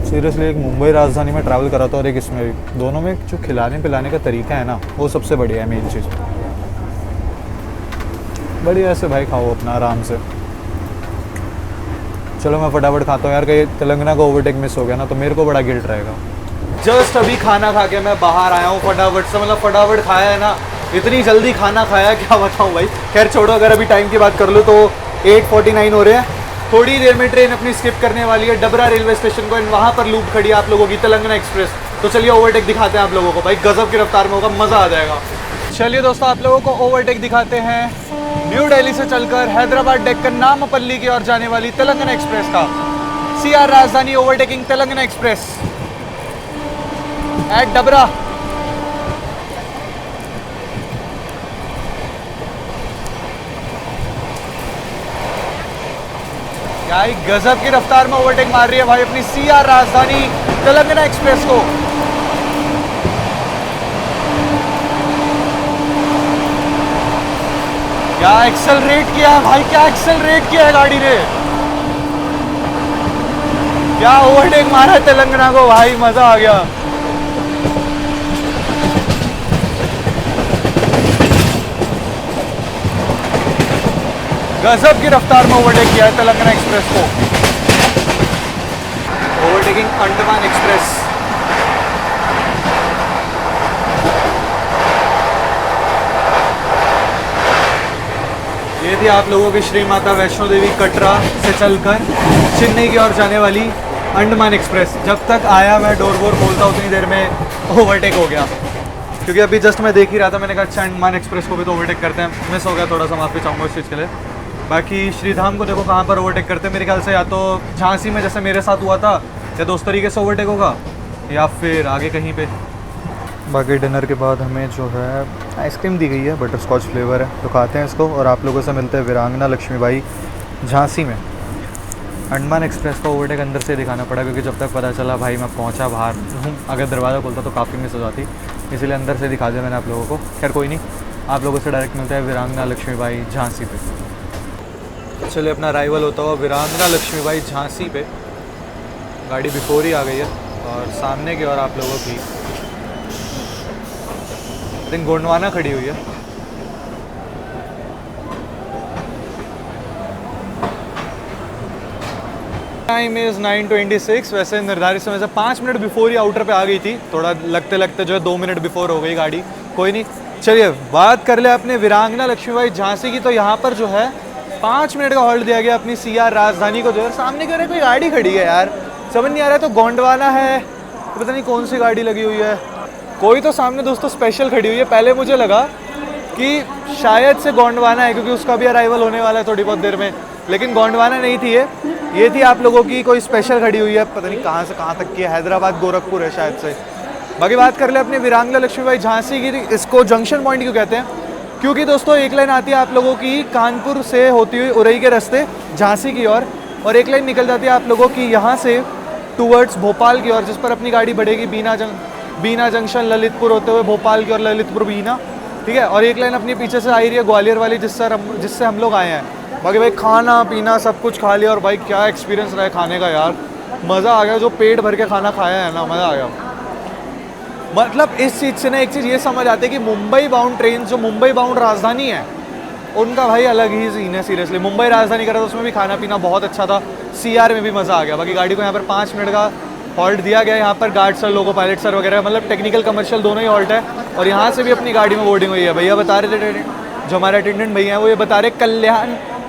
सीरियसली एक मुंबई राजधानी में ट्रैवल करा था और एक इसमें भी, दोनों में जो खिलाने पिलाने का तरीका है ना, वो सबसे बढ़िया है, मेन चीज़ बढ़िया। ऐसे भाई खाओ अपना आराम से। चलो मैं फटाफट खाता हूँ यार, कहीं तेलंगाना का ओवरटेक मिस हो गया ना तो मेरे को बड़ा गिल्ट रहेगा। जस्ट अभी खाना खा के मैं बाहर आया हूँ फटाफट से, मतलब फटाफट खाया है ना, इतनी जल्दी खाना खाया क्या बताऊँ भाई। खैर छोड़ो, अगर अभी टाइम की बात कर लो तो 8:49 हो रहे हैं। थोड़ी देर में ट्रेन अपनी स्किप करने वाली है डबरा रेलवे स्टेशन को, एंड वहाँ पर लूप खड़ी है आप लोगों की तेलंगाना एक्सप्रेस। तो चलिए ओवरटेक दिखाते हैं आप लोगों को, भाई गजब की रफ्तार में होगा, मज़ा आ जाएगा। चलिए दोस्तों आप लोगों को ओवरटेक दिखाते हैं न्यू दिल्ली से चलकर हैदराबाद डेक्कन नामपल्ली की ओर जाने वाली तेलंगाना एक्सप्रेस का। CR Rajdhani overtaking Telangana express at Dabra. क्या ही गजब की रफ्तार में ओवरटेक मार रही है भाई अपनी सीआर राजधानी तेलंगाना एक्सप्रेस को। क्या एक्सेलरेट किया है भाई, क्या एक्सेलरेट किया है गाड़ी ने, क्या ओवरटेक मारा है तेलंगाना को भाई, मजा आ गया। गजब की रफ्तार में ओवरटेक किया है तेलंगाना एक्सप्रेस को। Overtaking Andaman express. ये थी आप लोगों की श्री माता वैष्णो देवी कटरा से चलकर चेन्नई की ओर जाने वाली अंडमान एक्सप्रेस। जब तक आया मैं डोर वोर खोलता उतनी देर में ओवरटेक हो गया, क्योंकि अभी जस्ट मैं देख ही रहा था, मैंने कहा अच्छा अंडमान एक्सप्रेस को भी तो ओवरटेक करते हैं, मिस हो गया थोड़ा सा, माफ़ी चाहूँगा इस चीज़ के लिए। बाकी श्रीधाम को देखो कहाँ पर ओवरटेक करते हैं, मेरे ख्याल से या तो झांसी में जैसे मेरे साथ हुआ था, या दोस्त तरीके से ओवरटेक होगा, या फिर आगे कहीं पे। बाकी डिनर के बाद हमें जो है आइसक्रीम दी गई है, बटर स्कॉच फ्लेवर है, तो खाते हैं इसको और आप लोगों से मिलते हैं वीरांगना लक्ष्मीबाई झांसी में। अंडमान एक्सप्रेस का ओवरटेक अंदर से दिखाना पड़ा, क्योंकि जब तक पता चला भाई मैं पहुंचा बाहर हूँ, अगर दरवाज़ा खोलता तो काफ़ी मिस हो जाती, इसलिए अंदर से दिखा दिया मैंने आप लोगों को। खैर कोई नहीं, आप लोगों से डायरेक्ट मिलता है वीरांगना लक्ष्मीबाई झांसी पे। चलिए अपना अराइवल होता हुआ वीरांगना लक्ष्मीबाई झांसी पे, गाड़ी बिफोर ही आ गई है और सामने की ओर आप लोगों की दिन गोंडवाना खड़ी हुई है। Time is 9:26। वैसे निर्धारित समय से 5 मिनट बिफोर ही आउटर पे आ गई थी, थोड़ा लगते लगते जो है 2 मिनट बिफोर हो गई गाड़ी, कोई नहीं। चलिए बात कर ले अपने वीरांगना लक्ष्मीबाई झांसी की, तो यहाँ पर जो है 5 मिनट का हॉल्ट दिया गया अपनी सीआर राजधानी को। जो है सामने की ओर कोई गाड़ी खड़ी है यार, समझ नहीं आ रहा है, तो गोंडवाना है तो पता नहीं कौन सी गाड़ी लगी हुई है, कोई तो सामने दोस्तों स्पेशल खड़ी हुई है। पहले मुझे लगा कि शायद से गोंडवाना है, क्योंकि उसका भी अराइवल होने वाला है थोड़ी बहुत देर में, लेकिन गोंडवाना नहीं थी ये थी आप लोगों की कोई स्पेशल खड़ी हुई है, पता नहीं कहाँ से कहाँ तक की है, हैदराबाद गोरखपुर है शायद से। बाकी बात कर ले अपने वीरांगना लक्ष्मीबाई झांसी की, इसको जंक्शन पॉइंट क्यों कहते हैं, क्योंकि दोस्तों एक लाइन आती है आप लोगों की कानपुर से होती हुई उरई के रास्ते झांसी की ओर, और एक लाइन निकल जाती है आप लोगों की यहाँ से टूवर्ड्स भोपाल की ओर, जिस पर अपनी गाड़ी बढ़ेगी बीना जंक्शन ललितपुर होते हुए भोपाल की ओर, ललितपुर बीना, ठीक है। और एक लाइन अपनी पीछे से आ रही है ग्वालियर वाली, जिससे हम लोग आए हैं। बाकी भाई खाना पीना सब कुछ खा लिया, और भाई क्या एक्सपीरियंस रहा है खाने का यार, मज़ा आ गया। जो पेट भर के खाना खाया है ना, मज़ा आ गया। मतलब इस चीज़ से ना एक चीज़ ये समझ आती है कि मुंबई बाउंड ट्रेन, जो मुंबई बाउंड राजधानी है, उनका भाई अलग ही सीन है। सीरियसली मुंबई राजधानी करा था, उसमें भी खाना पीना बहुत अच्छा था, सीआर में भी मज़ा आ गया। बाकी गाड़ी को यहाँ पर 5 मिनट का हॉल्ट दिया गया है। यहाँ पर गार्ड सर, लोगो पायलट सर वगैरह, मतलब टेक्निकल कमर्शियल दोनों ही हॉल्ट है। और यहाँ से भी अपनी गाड़ी में बोर्डिंग हुई है। भैया बता रहे थे, जो हमारे अटेंडेंट भैया हैं वो ये बता रहे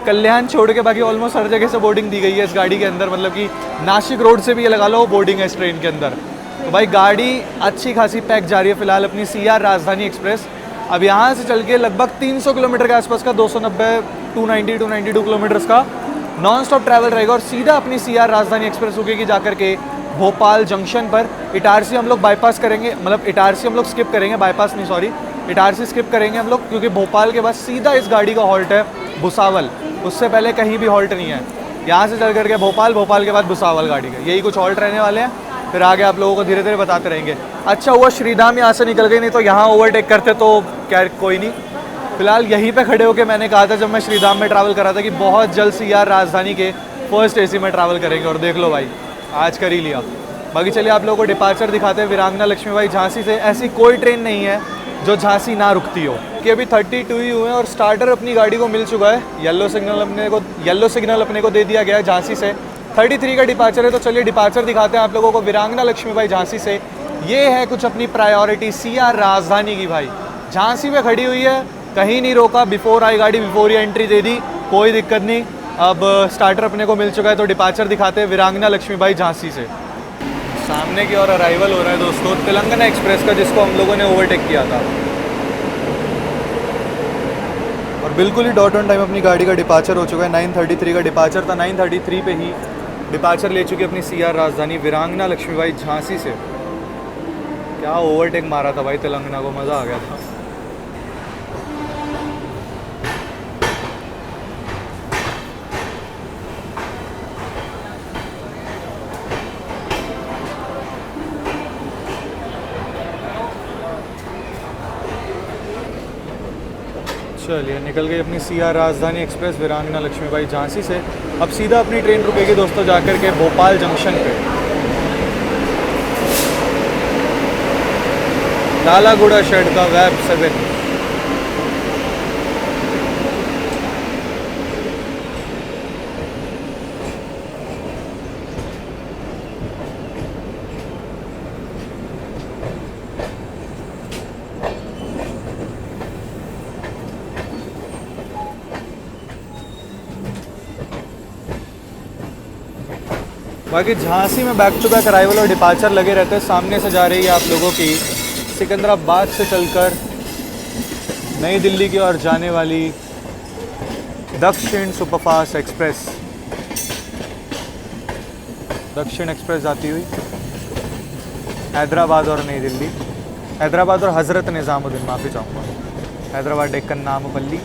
कल्याण छोड़ के बाकी ऑलमोस्ट हर जगह से बोर्डिंग दी गई है इस गाड़ी के अंदर, मतलब कि नासिक रोड से भी ये लगा लो बोर्डिंग है इस ट्रेन के अंदर। तो भाई गाड़ी अच्छी खासी पैक जा रही है फिलहाल अपनी सीआर राजधानी एक्सप्रेस। अब यहाँ से चल के लगभग 300 किलोमीटर के आसपास का 292 किलोमीटर्स का नॉन स्टॉप ट्रैवल रहेगा, और सीधा अपनी सीआर राजधानी एक्सप्रेस रुकेगी जाकर के भोपाल जंक्शन पर। इटारसी हम लोग बाईपास करेंगे, मतलब इटारसी हम लोग स्किप करेंगे, बाईपास नहीं सॉरी, इटारसी स्किप करेंगे हम लोग, क्योंकि भोपाल के बाद सीधा इस गाड़ी का हॉल्ट है भुसावल, उससे पहले कहीं भी हॉल्ट नहीं है। यहाँ से चल करके भोपाल, भोपाल के बाद भुसावल गाड़ी का, यही कुछ हॉल्ट रहने वाले हैं। फिर आगे आप लोगों को धीरे धीरे बताते रहेंगे। अच्छा हुआ श्रीधाम यहाँ से निकल गई, नहीं तो यहाँ ओवरटेक करते तो क्या कोई नहीं। फिलहाल यहीं पे खड़े होके मैंने कहा था जब मैं श्रीधाम में ट्रैवल कर रहा था कि बहुत जल्द से यार राजधानी के फर्स्ट एसी में ट्रैवल करेंगे, और देख लो भाई आज कर ही लिया। बाकी चलिए आप लोगों को डिपार्चर दिखाते हैं वीरांगना लक्ष्मीबाई झांसी से। ऐसी कोई ट्रेन नहीं है जो झांसी ना रुकती हो, कि अभी 32 ही हुए हैं और स्टार्टर अपनी गाड़ी को मिल चुका है। येलो सिग्नल अपने को दे दिया गया है झांसी से। 33 का डिपार्चर है, तो चलिए डिपार्चर दिखाते हैं आप लोगों को वीरांगना लक्ष्मीबाई झांसी से। ये है कुछ अपनी प्रायोरिटी सीआर राजधानी की भाई, झांसी में खड़ी हुई है, कहीं नहीं रोका, बिफोर आई गाड़ी बिफोर ही एंट्री दे दी, कोई दिक्कत नहीं। अब स्टार्टर अपने को मिल चुका है, तो डिपार्चर दिखाते हैं वीरांगना लक्ष्मीबाई झांसी से। सामने की ओर अराइवल हो रहा है दोस्तों तेलंगाना एक्सप्रेस का, जिसको हम लोगों ने ओवरटेक किया था, और बिल्कुल ही डॉट ऑन टाइम अपनी गाड़ी का डिपार्चर हो चुका है। 9:33 का डिपार्चर था, 9:33 पे ही डिपार्चर ले चुकी अपनी सीआर राजधानी वीरांगना लक्ष्मीबाई झांसी से। क्या ओवरटेक मारा था भाई तेलंगाना को, मज़ा आ गया था। चलिए निकल गई अपनी सीआर राजधानी एक्सप्रेस वीरांगना लक्ष्मीबाई झांसी से। अब सीधा अपनी ट्रेन रुकेगी दोस्तों जाकर के भोपाल जंक्शन पे, लालागुड़ा शेड का वेब 7। बाकी झांसी में बैक टू बैक अराइवल और डिपार्चर लगे रहते हैं। सामने से जा रही है आप लोगों की सिकंदराबाद से चलकर नई दिल्ली की ओर जाने वाली दक्षिण सुपरफास्ट एक्सप्रेस। दक्षिण एक्सप्रेस जाती हुई हैदराबाद और नई दिल्ली, हैदराबाद और हज़रत निज़ामुद्दीन, माफ़ी चाहूँगा, हैदराबाद डेक्कन नामपल्ली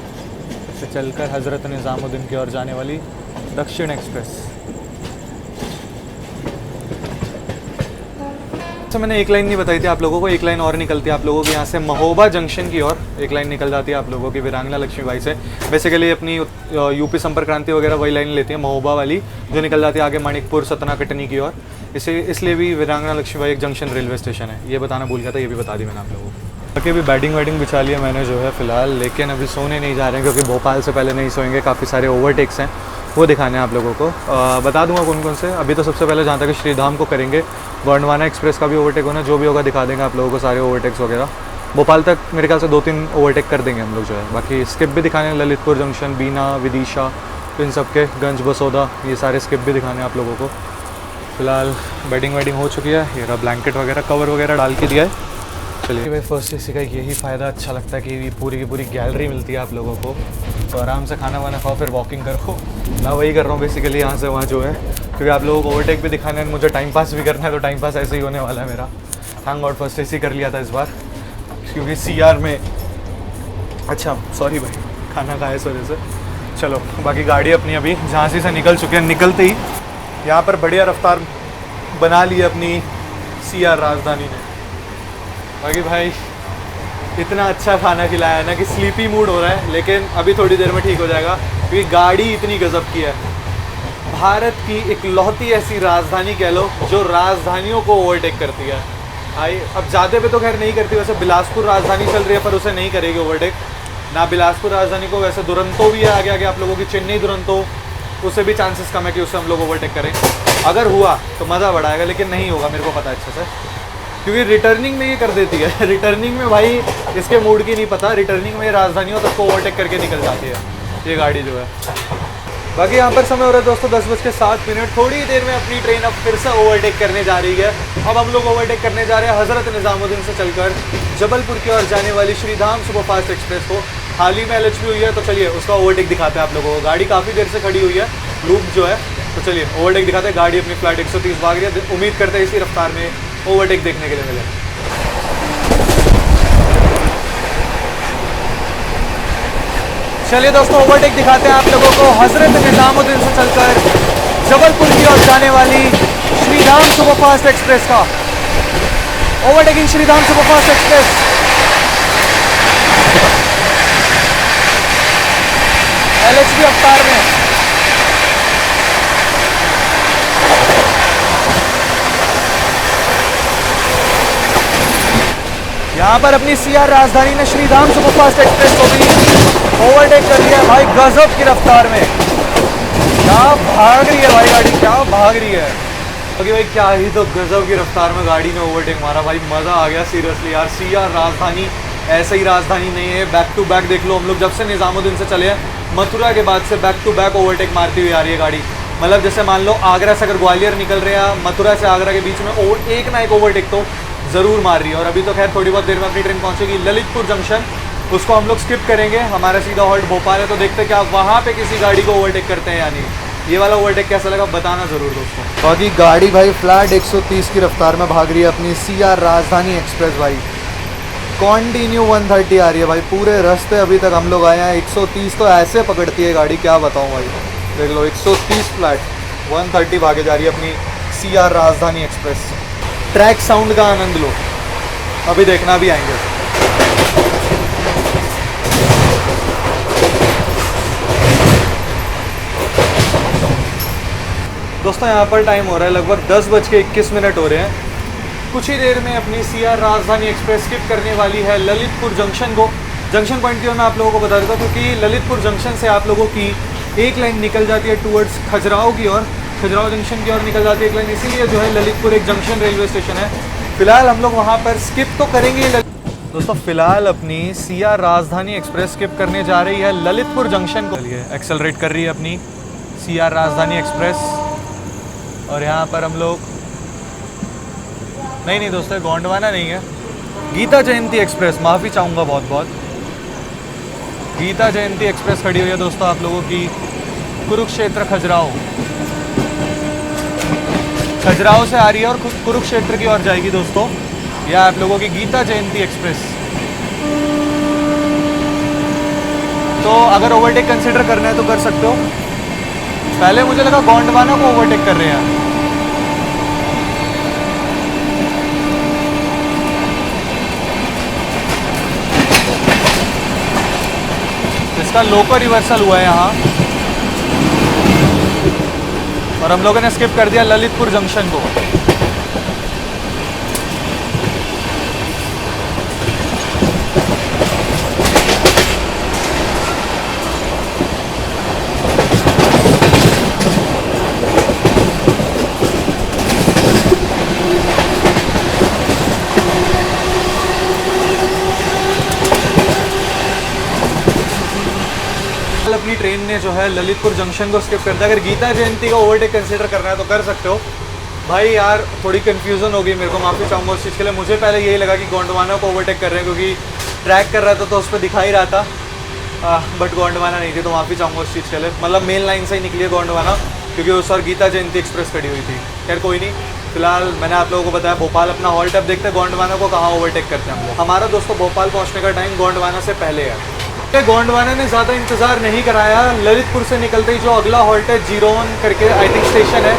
से चलकर हज़रत निज़ामुद्दीन की ओर जाने वाली दक्षिण एक्सप्रेस। अच्छा मैंने एक लाइन नहीं बताई थी आप लोगों को, एक लाइन और निकलती है आप लोगों की यहाँ से महोबा जंक्शन की ओर, एक लाइन निकल जाती है आप लोगों की वीरांगना लक्ष्मीबाई से। बेसिकली अपनी यूपी संपर्क क्रांति वगैरह वही लाइन लेती है महोबा वाली, जो निकल जाती है आगे माणिकपुर सतना कटनी की ओर। इसलिए भी वीरांगना लक्ष्मीबाई एक जंक्शन रेलवे स्टेशन है, ये बताना भूल गया था, ये भी बता दी मैंने आप लोगों को। बाकी अभी बैटिंग वैटिंग बिछा लिया मैंने जो है फ़िलहाल, लेकिन अभी सोने नहीं जा रहे हैं क्योंकि भोपाल से पहले नहीं सोएंगे। काफ़ी सारे ओवरटेक्स हैं, वो दिखाने हैं आप लोगों को। बता दूंगा कौन कौन से। अभी तो सबसे पहले जहाँ तक श्रीधाम को करेंगे, गोंडवाना एक्सप्रेस का भी ओवरटेक होना, जो भी होगा दिखा देंगे आप लोगों को सारे ओवरटेक्स वगैरह। भोपाल तक मेरे ख्याल से 2-3 ओवरटेक कर देंगे हम लोग जो है। बाकी स्किप भी दिखाने हैं, ललितपुर जंक्शन, बीना, विदिशा, इन सब के गंज बसोदा, ये सारे स्किप भी दिखाने हैं आप लोगों को। फिलहाल बैटिंग वैटिंग हो चुकी है, ये रहा ब्लैंकेट वगैरह कवर वगैरह डाल के दिया है। चलिए भाई फर्स्ट एसी का यही फ़ायदा अच्छा लगता है कि पूरी की पूरी गैलरी मिलती है आप लोगों को, तो आराम से खाना वाना खाओ फिर वॉकिंग करो। मैं वही कर रहा हूँ बेसिकली यहाँ से वहाँ जो है, क्योंकि आप लोगों को ओवरटेक भी दिखाना है, मुझे टाइम पास भी करना है, तो टाइम पास ऐसे ही होने वाला है मेरा। थैंक गॉड फर्स्ट एसी कर लिया था इस बार, क्योंकि सीआर में अच्छा सॉरी भाई खाना खाया इस वजह से। चलो बाकी गाड़ी अपनी अभी झांसी से निकल चुकी है, निकलते ही यहाँ पर बढ़िया रफ्तार बना ली है अपनी सीआर राजधानी ने। बाकी भाई इतना अच्छा खाना खिलाया है ना कि स्लीपी मूड हो रहा है, लेकिन अभी थोड़ी देर में ठीक हो जाएगा, क्योंकि गाड़ी इतनी गजब की है। भारत की इकलौती ऐसी राजधानी कह लो जो राजधानियों को ओवरटेक करती है। भाई अब ज़्यादा पे तो खैर नहीं करती, वैसे बिलासपुर राजधानी चल रही है पर उसे नहीं करेगी ओवरटेक ना। बिलासपुर राजधानी को वैसे दुरंतो भी है आगे आगे आप लोगों की, चेन्नई दुरंतो, उसे भी चांसेस कम है कि उससे हम लोग ओवरटेक करें। अगर हुआ तो मज़ा बढ़ाएगा, लेकिन नहीं होगा मेरे को पता है अच्छे से, क्योंकि रिटर्निंग में ये कर देती है। रिटर्निंग में भाई इसके मूड की नहीं पता, रिटर्निंग में राजधानियों तक को ओवरटेक करके निकल जाती है ये गाड़ी जो है। बाकी यहाँ पर समय हो रहा है दोस्तों 10:07। थोड़ी देर में अपनी ट्रेन अब फिर से ओवरटेक करने जा रही है। अब हम लोग ओवरटेक करने जा रहे हैं हज़रत निज़ामुद्दीन से चलकर जबलपुर की ओर जाने वाली श्रीधाम सुपरफास्ट एक्सप्रेस को। हाल ही में LHP हुई है, तो चलिए उसका ओवरटेक दिखाते हैं आप लोगों को। गाड़ी काफ़ी देर से खड़ी हुई है, लूप जो है, तो चलिए ओवरटेक दिखाते हैं। गाड़ी अपनी फ्लाइट 130 भाग रही है, उम्मीद करते हैं इसी रफ्तार में ओवरटेक देखने के लिए मिले। चलिए दोस्तों ओवरटेक दिखाते हैं आप लोगों को हज़रत निज़ामुद्दीन से चलकर जबलपुर की ओर जाने वाली श्री श्रीराम सुपरफास्ट एक्सप्रेस का। Overtaking Shriram superfast express. LHB अवतार में यहाँ पर अपनी CR राजधानी ने श्रीराम सुपरफास्ट एक्सप्रेस को भी ओवरटेक कर लिया है भाई, गजब की रफ्तार में। क्या भाग रही है भाई गाड़ी, क्या भाग रही है। क्योंकि भाई क्या ही तो गजब की रफ्तार में गाड़ी ने ओवरटेक मारा भाई, मज़ा आ गया सीरियसली यार। CR राजधानी ऐसे ही राजधानी नहीं है, बैक टू बैक देख लो, हम लोग जब से निज़ामुद्दीन से चले हैं, मथुरा के बाद से बैक टू बैक ओवरटेक मारती हुई आ रही है गाड़ी। मतलब जैसे मान लो आगरा से अगर ग्वालियर निकल रहे हैं, मथुरा से आगरा के बीच में एक ना एक ओवरटेक तो ज़रूर मार रही है। और अभी तो खैर थोड़ी बहुत देर में अपनी ट्रेन पहुंचेगी ललितपुर जंक्शन, उसको हम लोग स्किप करेंगे। हमारा सीधा हॉल्ट भोपाल है, तो देखते हैं क्या वहाँ पे किसी गाड़ी को ओवरटेक करते हैं या नहीं। ये वाला ओवरटेक कैसा लगा बताना ज़रूर दोस्तों। बाकी गाड़ी भाई फ्लैट 130 की रफ्तार में भाग रही है अपनी CR राजधानी एक्सप्रेस भाई। कॉन्टिन्यू 130 आ रही है भाई पूरे रास्ते अभी तक हम लोग आए हैं। 130 तो ऐसे पकड़ती है गाड़ी, क्या बताऊँ भाई। देख लो 130 फ्लैट 130 भागे जा रही है अपनी CR राजधानी एक्सप्रेस। ट्रैक साउंड का आनंद लो, अभी देखना भी आएंगे। दोस्तों यहाँ पर टाइम हो रहा है लगभग 10:21 हो रहे हैं। कुछ ही देर में अपनी CR राजधानी एक्सप्रेस स्किप करने वाली है ललितपुर जंक्शन को। जंक्शन पॉइंट की ओर मैं आप लोगों को बता देता हूँ, क्योंकि ललितपुर जंक्शन से आप लोगों की एक लाइन निकल जाती है टूवर्ड्स खजुराहो की ओर, खजुराहो जंक्शन की ओर निकल जाती है एक लाइन, इसीलिए जो है ललितपुर एक जंक्शन रेलवे स्टेशन है। फिलहाल हम लोग वहाँ पर स्किप तो करेंगे दोस्तों। फिलहाल अपनी CR राजधानी एक्सप्रेस स्किप करने जा रही है ललितपुर जंक्शन को। एक्सेलरेट कर रही है अपनी CR राजधानी एक्सप्रेस। और यहाँ पर हम लोग नहीं दोस्तों, गोंडवाना नहीं है, गीता जयंती एक्सप्रेस, माफ़ी चाहूँगा बहुत बहुत। गीता जयंती एक्सप्रेस खड़ी हुई है दोस्तों आप लोगों की कुरुक्षेत्र खजुराहो। खजुराहो से आ रही है और कुरुक्षेत्र की ओर जाएगी दोस्तों। यह आप लोगों की गीता जयंती एक्सप्रेस। तो अगर ओवरटेक कंसिडर करना है तो कर सकते हो। पहले मुझे लगा गोंडवाना को ओवरटेक कर रहे हैं। इसका लोको रिवर्सल हुआ है यहाँ और हम लोगों ने स्किप कर दिया ललितपुर जंक्शन को। अपनी ट्रेन ने जो है ललितपुर जंक्शन को स्किप कर दिया। अगर गीता जयंती का ओवरटेक कंसीडर करना है तो कर सकते हो भाई। यार थोड़ी कन्फ्यूज़न हो गई मेरे को, माफ़ी चाहूँगा उस चीज़ के लिए। मुझे पहले यही लगा कि गोंडवाना को ओवरटेक कर रहे हैं, क्योंकि ट्रैक कर रहा था तो उस पर दिखा ही रहा था, बट गोंडवाना नहीं थी, तो माफ़ी चाहूँगा उस चीज़ के लिए। मतलब मेन लाइन से ही निकली है गोंडवाना, क्योंकि उस और गीता जयंती एक्सप्रेस खड़ी हुई थी। खैर कोई नहीं, फिलहाल मैंने आप लोगों को बताया भोपाल अपना हॉल्ट। अब देखते हैं गोंडवाना को कहाँ ओवरटेक करते हैं हम लोग। हमारा दोस्तों भोपाल पहुँचने का टाइम गोंडवाना से पहले है। गोंडवाना ने ज़्यादा इंतज़ार नहीं कराया। ललितपुर से निकलते ही जो अगला हॉल्ट है जीरोन करके आई थिंक स्टेशन है,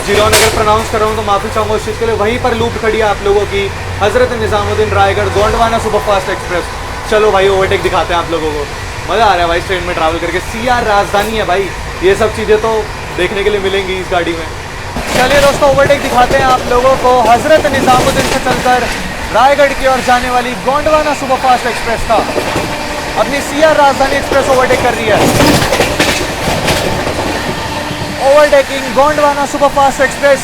जीरोन अगर प्रोनाउंस कर रहा हूँ तो माफ़ी चाहूँगा उस चीज़ के लिए। वहीं पर लूप खड़ी है आप लोगों की हज़रत निज़ामुद्दीन रायगढ़ गोंडवाना सुपरफास्ट एक्सप्रेस। चलो भाई ओवरटेक दिखाते हैं आप लोगों को। मज़ा आ रहा है भाई ट्रेन में ट्रैवल करके। CR राजधानी है भाई, ये सब चीज़ें तो देखने के लिए मिलेंगी इस गाड़ी में। चलिए दोस्तों ओवरटेक दिखाते हैं आप लोगों को हज़रत निज़ामुद्दीन से चलकर रायगढ़ की ओर जाने वाली गोंडवाना सुपरफास्ट एक्सप्रेस का। अपनी CR राजधानी एक्सप्रेस ओवरटेक कर रही है। Overtaking Gondwana superfast express.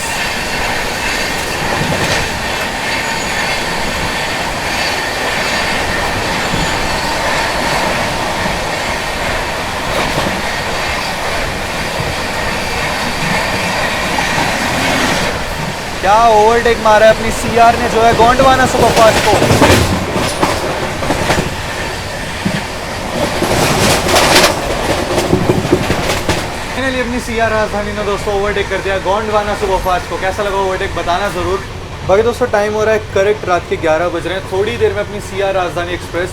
क्या ओवरटेक मारा है अपनी CR ने जो है गोंडवाना सुपरफास्ट को। फाइनली अपनी CR राजधानी ने दोस्तों ओवरटेक कर दिया गोंडवाना सुपरफास्ट को। कैसा लगा ओवरटेक बताना ज़रूर। बाकी दोस्तों टाइम हो रहा है करेक्ट रात के 11 बज रहे हैं। थोड़ी देर में अपनी CR राजधानी एक्सप्रेस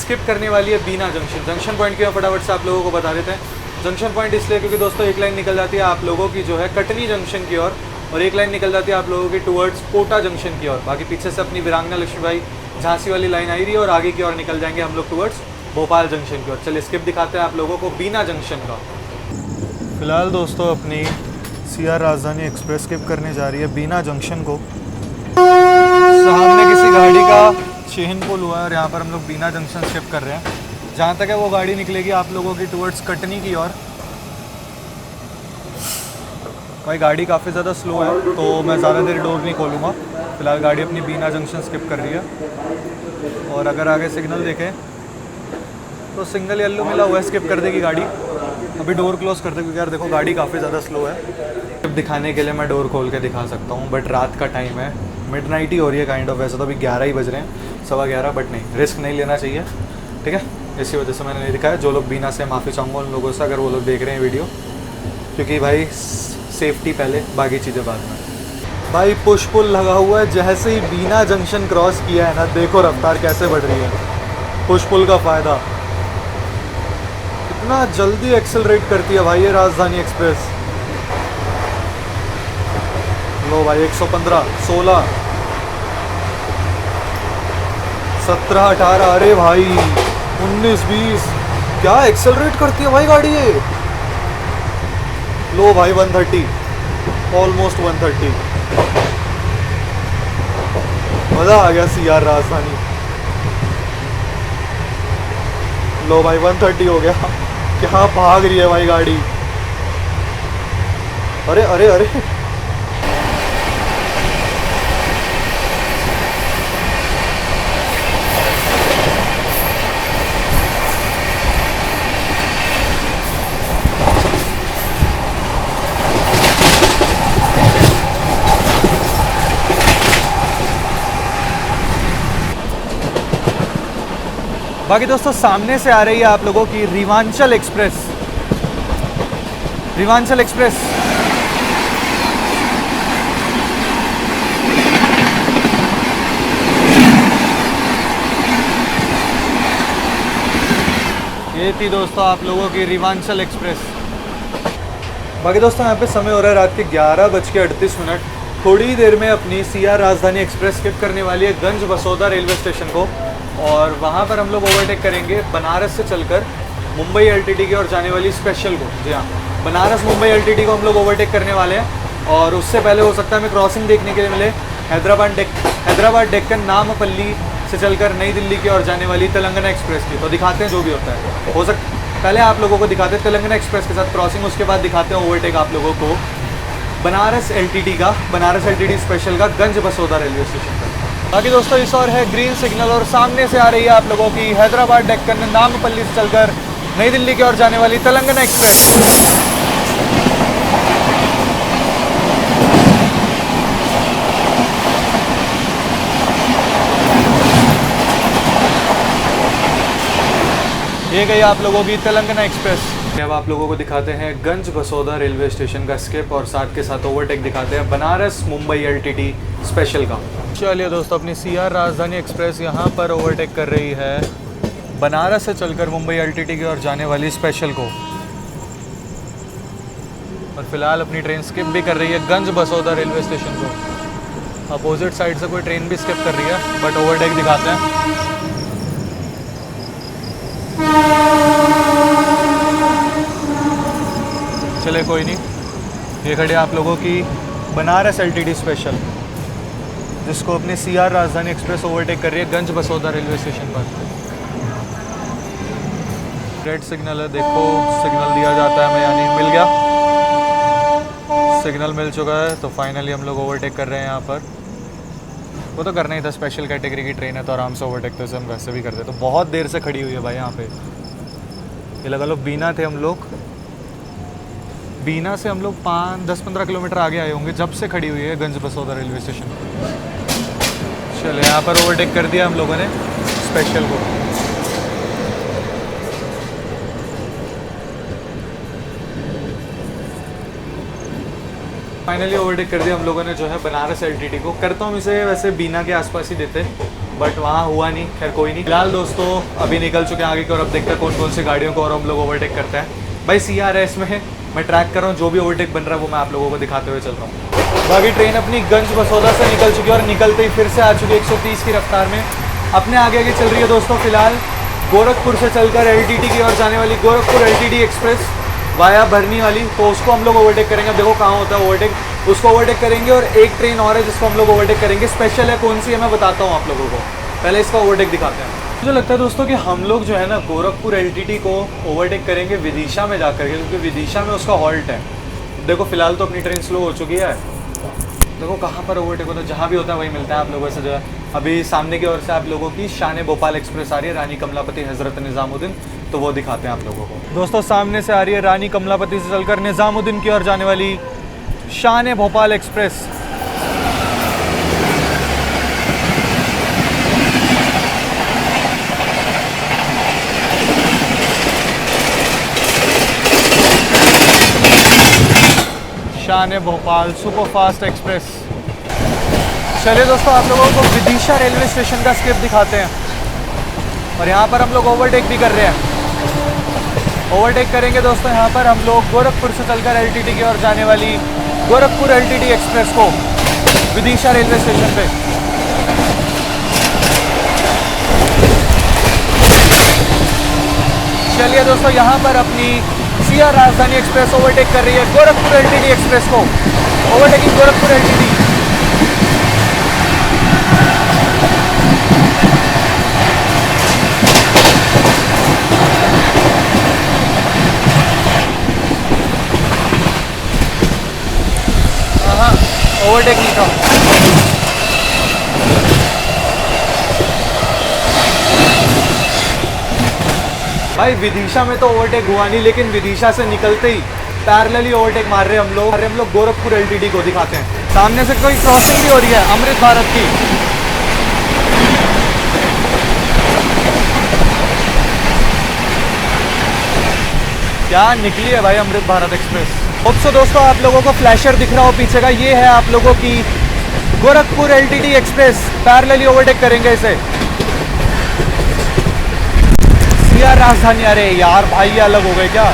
स्किप करने वाली है बीना जंक्शन। जंक्शन पॉइंट की फटाफट से आप लोगों को बता देते हैं। जंक्शन पॉइंट इसलिए क्योंकि दोस्तों एक लाइन निकल जाती है आप लोगों की जो है कटनी जंक्शन की ओर, और एक लाइन निकल जाती है आप लोगों की टुवर्ड्स कोटा जंक्शन की ओर। बाकी पीछे से अपनी वीरांगना लक्ष्मीबाई झांसी वाली लाइन आई रही है और आगे की ओर निकल जाएंगे हम लोग टुवर्ड्स भोपाल जंक्शन की ओर। चलिए स्किप दिखाते हैं आप लोगों को बीना जंक्शन का। फिलहाल दोस्तों अपनी सीआर राजधानी एक्सप्रेस स्किप करने जा रही है बीना जंक्शन को। सामने किसी गाड़ी का चेन पुल हुआ है और यहाँ पर हम लोग बीना जंक्शन स्किप कर रहे हैं। जहाँ तक है वो गाड़ी निकलेगी आप लोगों की टुवर्ड्स कटनी की ओर। भाई गाड़ी काफ़ी ज़्यादा स्लो है तो मैं ज़्यादा देर डोर नहीं खोलूँगा। फिलहाल गाड़ी अपनी बीना जंक्शन स्किप कर रही है और अगर आगे सिग्नल देखें तो सिंगल येलो मिला हुआ है, स्किप कर देगी गाड़ी। अभी डोर क्लोज कर दे क्योंकि यार देखो गाड़ी काफ़ी ज़्यादा स्लो है। अब दिखाने के लिए मैं डोर खोल के दिखा सकता हूँ बट रात का टाइम है, मिडनाइट ही हो रही है काइंड ऑफ। वैसे तो अभी 11 ही बज रहे हैं, 11:15, बट नहीं, रिस्क नहीं लेना चाहिए, ठीक है। इसी वजह से मैंने नहीं दिखाया। जो लोग बीना से, माफ़ी चाहूँगा उन लोगों से अगर वो लोग देख रहे हैं वीडियो, क्योंकि भाई सेफ्टी पहले, बाकी चीज़ें बाद में। भाई पुश पुल लगा हुआ है, जैसे ही बीना जंक्शन क्रॉस किया है ना, देखो रफ्तार कैसे बढ़ रही है। पुश पुल का फ़ायदा, इतना जल्दी एक्सेलरेट करती है भाई ये राजधानी एक्सप्रेस। लो भाई 115, 16, 17, 18, अरे भाई 19, 20, क्या एक्सेलरेट करती है भाई गाड़ी ये। लो भाई 130, ऑलमोस्ट 130। मज़ा आ गया सीआर राजधानी। लो भाई 130 हो गया। क्या भाग रही है भाई गाड़ी। अरे अरे अरे बाकी दोस्तों सामने से आ रही है आप लोगों की रिवांचल एक्सप्रेस। रिवांचल एक्सप्रेस ये थी दोस्तों आप लोगों की रिवांचल एक्सप्रेस। बाकी दोस्तों यहाँ पे समय हो रहा है रात के 11:38। थोड़ी देर में अपनी सीआर राजधानी एक्सप्रेस स्किप करने वाली है गंज बसोदा रेलवे स्टेशन को और वहाँ पर हम लोग ओवरटेक करेंगे बनारस से चलकर मुंबई एलटीटी की ओर जाने वाली स्पेशल को। जी हाँ, बनारस मुंबई एलटीटी को हम लोग ओवरटेक करने वाले हैं और उससे पहले हो सकता है हमें क्रॉसिंग देखने के लिए मिले हैदराबाद डेक्कन नामपल्ली से चलकर नई दिल्ली की ओर जाने वाली तेलंगाना एक्सप्रेस की। तो दिखाते हैं जो भी होता है। हो सकता पहले आप लोगों को दिखाते हैं तेलंगाना एक्सप्रेस के साथ क्रॉसिंग, उसके बाद दिखाते हैं ओवरटेक आप लोगों को बनारस एलटीटी का, बनारस एलटीटी स्पेशल का गंज बसोदा रेलवे स्टेशन पर। बाकी दोस्तों इस और है ग्रीन सिग्नल और सामने से आ रही है आप लोगों की हैदराबाद डेक्कन नामपल्ली से चलकर नई दिल्ली की ओर जाने वाली तेलंगाना एक्सप्रेस। ये गई आप लोगों की तेलंगाना एक्सप्रेस। अब आप लोगों को दिखाते हैं गंज बसोदा रेलवे स्टेशन का स्किप और साथ के साथ ओवरटेक दिखाते हैं बनारस मुंबई एलटीटी स्पेशल का। चलिए दोस्तों अपनी सीआर राजधानी एक्सप्रेस यहाँ पर ओवरटेक कर रही है बनारस से चलकर मुंबई एलटीटी की ओर जाने वाली स्पेशल को और फिलहाल अपनी ट्रेन स्किप भी कर रही है गंज बसोदा रेलवे स्टेशन को। अपोजिट साइड से कोई ट्रेन भी स्किप कर रही है बट ओवरटेक दिखाते हैं। चले कोई नहीं, ये खड़े आप लोगों की बनारस एलटीटी स्पेशल जिसको अपनी सीआर राजधानी एक्सप्रेस ओवरटेक कर रही है गंज बसोदा रेलवे स्टेशन पर। रेड सिग्नल है, देखो सिग्नल दिया जाता है हमें, यानी मिल गया, सिग्नल मिल चुका है तो फाइनली हम लोग ओवरटेक कर रहे हैं यहाँ पर। वो तो करना ही था, स्पेशल कैटेगरी की ट्रेन है तो आराम से ओवरटेक तो हम वैसे भी करते। तो बहुत देर से खड़ी हुई है भाई यहाँ पे। ये लगा लो बीना थे हम लोग, बीना से हम लोग 10-15 किलोमीटर आगे आए होंगे जब से खड़ी हुई है गंज बसोदा रेलवे स्टेशन। चले यहाँ पर ओवरटेक कर दिया हम लोगों ने स्पेशल को। फाइनली ओवरटेक कर दिया हम लोगों ने जो है बनारस एलटीटी को। करता हूँ इसे वैसे बीना के आसपास ही देते बट वहाँ हुआ नहीं, खैर कोई नहीं। फिलहाल दोस्तों अभी निकल चुके हैं आगे की और अब देखते हैं कौन कौन सी गाड़ियों को और हम लोग ओवरटेक करते हैं। भाई सीआरएस में मैं ट्रैक कर रहा हूँ, जो भी ओवरटेक बन रहा है वो मैं आप लोगों को दिखाते हुए चल रहा हूँ। बाकी ट्रेन अपनी गंज बसौदा से निकल चुकी है और निकलते ही फिर से आ चुकी है 130 की रफ्तार में। अपने आगे आगे चल रही है दोस्तों फिलहाल गोरखपुर से चलकर एलटीटी की ओर जाने वाली गोरखपुर एलटीटी एक्सप्रेस वाया भरनी वाली। तो उसको हम लोग ओवरटेक करेंगे। अब देखो कहाँ होता है ओवरटेक, उसको ओवरटेक करेंगे। और एक ट्रेन और है जिसको हम लोग ओवरटेक करेंगे। स्पेशल है, कौन सी है मैं बताता हूँ आप लोगों को। पहले इसका ओवरटेक दिखाते हैं। मुझे लगता है दोस्तों कि हम लोग जो है ना गोरखपुर एलटीटी को ओवरटेक करेंगे विदिशा में जाकर के, क्योंकि विदिशा में उसका हॉल्ट है। देखो फिलहाल तो अपनी ट्रेन स्लो हो चुकी है। देखो कहाँ पर ओवरटेक होता है, जहाँ भी होता है वही मिलता है आप लोगों से जो है। अभी सामने की ओर से आप लोगों की शान भोपाल एक्सप्रेस आ रही है, रानी कमलापति हजरत निज़ामुद्दीन, तो वो दिखाते हैं आप लोगों को। दोस्तों सामने से आ रही है रानी कमलापति से चलकर निज़ामुद्दीन की ओर जाने वाली शान भोपाल एक्सप्रेस। शान भोपाल सुपरफास्ट एक्सप्रेस। चलिए दोस्तों आप लोगों को विदिशा रेलवे स्टेशन का स्क्रिप्ट दिखाते हैं। और यहाँ पर हम लोग ओवरटेक भी कर रहे हैं। ओवरटेक करेंगे दोस्तों यहाँ पर हम लोग गोरखपुर से चलकर एलटीटी की ओर जाने वाली गोरखपुर एलटीटी एक्सप्रेस को विदिशा रेलवे स्टेशन पे। चलिए दोस्तों यहाँ पर अपनी सीआर राजधानी एक्सप्रेस ओवरटेक कर रही है गोरखपुर एलटीटी एक्सप्रेस को। Overtaking Gorakhpur LTT. हाँ ओवरटेक नहीं था। भाई विदिशा में तो ओवरटेक हुआ नहीं, लेकिन विदिशा से निकलते ही पैरेलली ओवरटेक मार रहे हैं हम लोग गोरखपुर एलटीटी को दिखाते हैं। सामने से कोई क्रॉसिंग भी हो रही है अमृत भारत की। क्या निकली है भाई अमृत भारत एक्सप्रेस। तो दोस्तों आप लोगों को फ्लैशर दिख रहा हो पीछे का, ये है आप लोगों की Gorakhpur LTT express. Parallelly overtake करेंगे इसे। सीआर राजधानी, अरे यार भाई ये अलग हो गए क्या?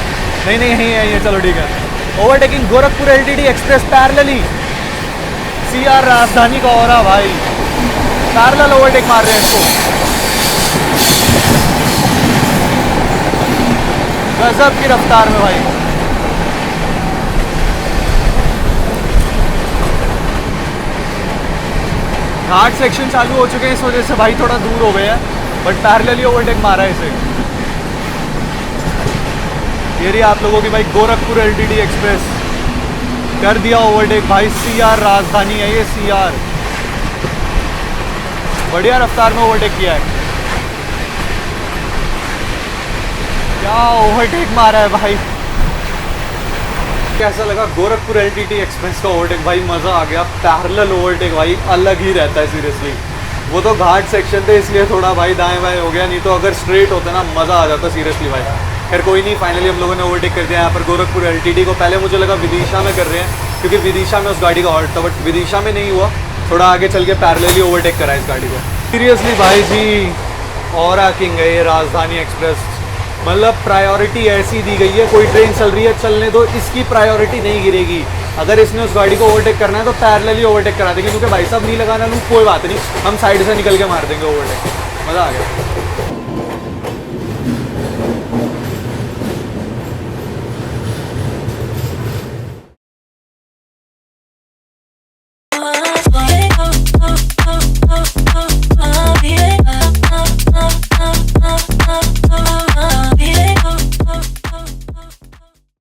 नहीं नहीं यही है ये, चलो ठीक है। Overtaking Gorakhpur LTT express parallelly CR राजधानी का हो रहा भाई। पैरेलल ओवरटेक मार रहे हैं इसको। गजब की रफ्तार में भाई। घाट सेक्शन चालू हो चुके हैं, इस वजह से भाई थोड़ा दूर हो गए हैं, बट पैरेलली ओवरटेक मारा है इसे। ये रही आप लोगों की भाई गोरखपुर एलटीटी एक्सप्रेस। कर दिया ओवरटेक भाई। सीआर राजधानी है ये, सीआर। बढ़िया रफ्तार में ओवरटेक किया है। क्या ओवरटेक मारा है भाई। कैसा लगा गोरखपुर एलटीटी एक्सप्रेस का ओवरटेक भाई? मज़ा आ गया। पैरेलल ओवरटेक भाई अलग ही रहता है सीरियसली। वो तो घाट सेक्शन थे इसलिए थोड़ा भाई दाएं बाएं हो गया, नहीं तो अगर स्ट्रेट होता ना मज़ा आ जाता सीरियसली भाई। खैर कोई नहीं, फाइनली हम लोगों ने ओवरटेक कर दिया यहाँ पर गोरखपुर एलटीटी को। पहले मुझे लगा विदिशा में कर रहे हैं क्योंकि विदिशा में उस गाड़ी का हॉल्ट था, बट विदिशा में नहीं हुआ। थोड़ा आगे चल के पैरेलली ओवरटेक करा इस गाड़ी को। सीरियसली भाई जी और किंग है ये राजधानी एक्सप्रेस। मतलब प्रायोरिटी ऐसी दी गई है, कोई ट्रेन चल रही है चलने दो, इसकी प्रायोरिटी नहीं गिरेगी। अगर इसने उस गाड़ी को ओवरटेक करना है तो पैरेलली ओवरटेक करा देंगे, क्योंकि भाई साहब नहीं लगाना लूप कोई बात नहीं, हम साइड से निकल के मार देंगे ओवरटेक। मज़ा आ गया।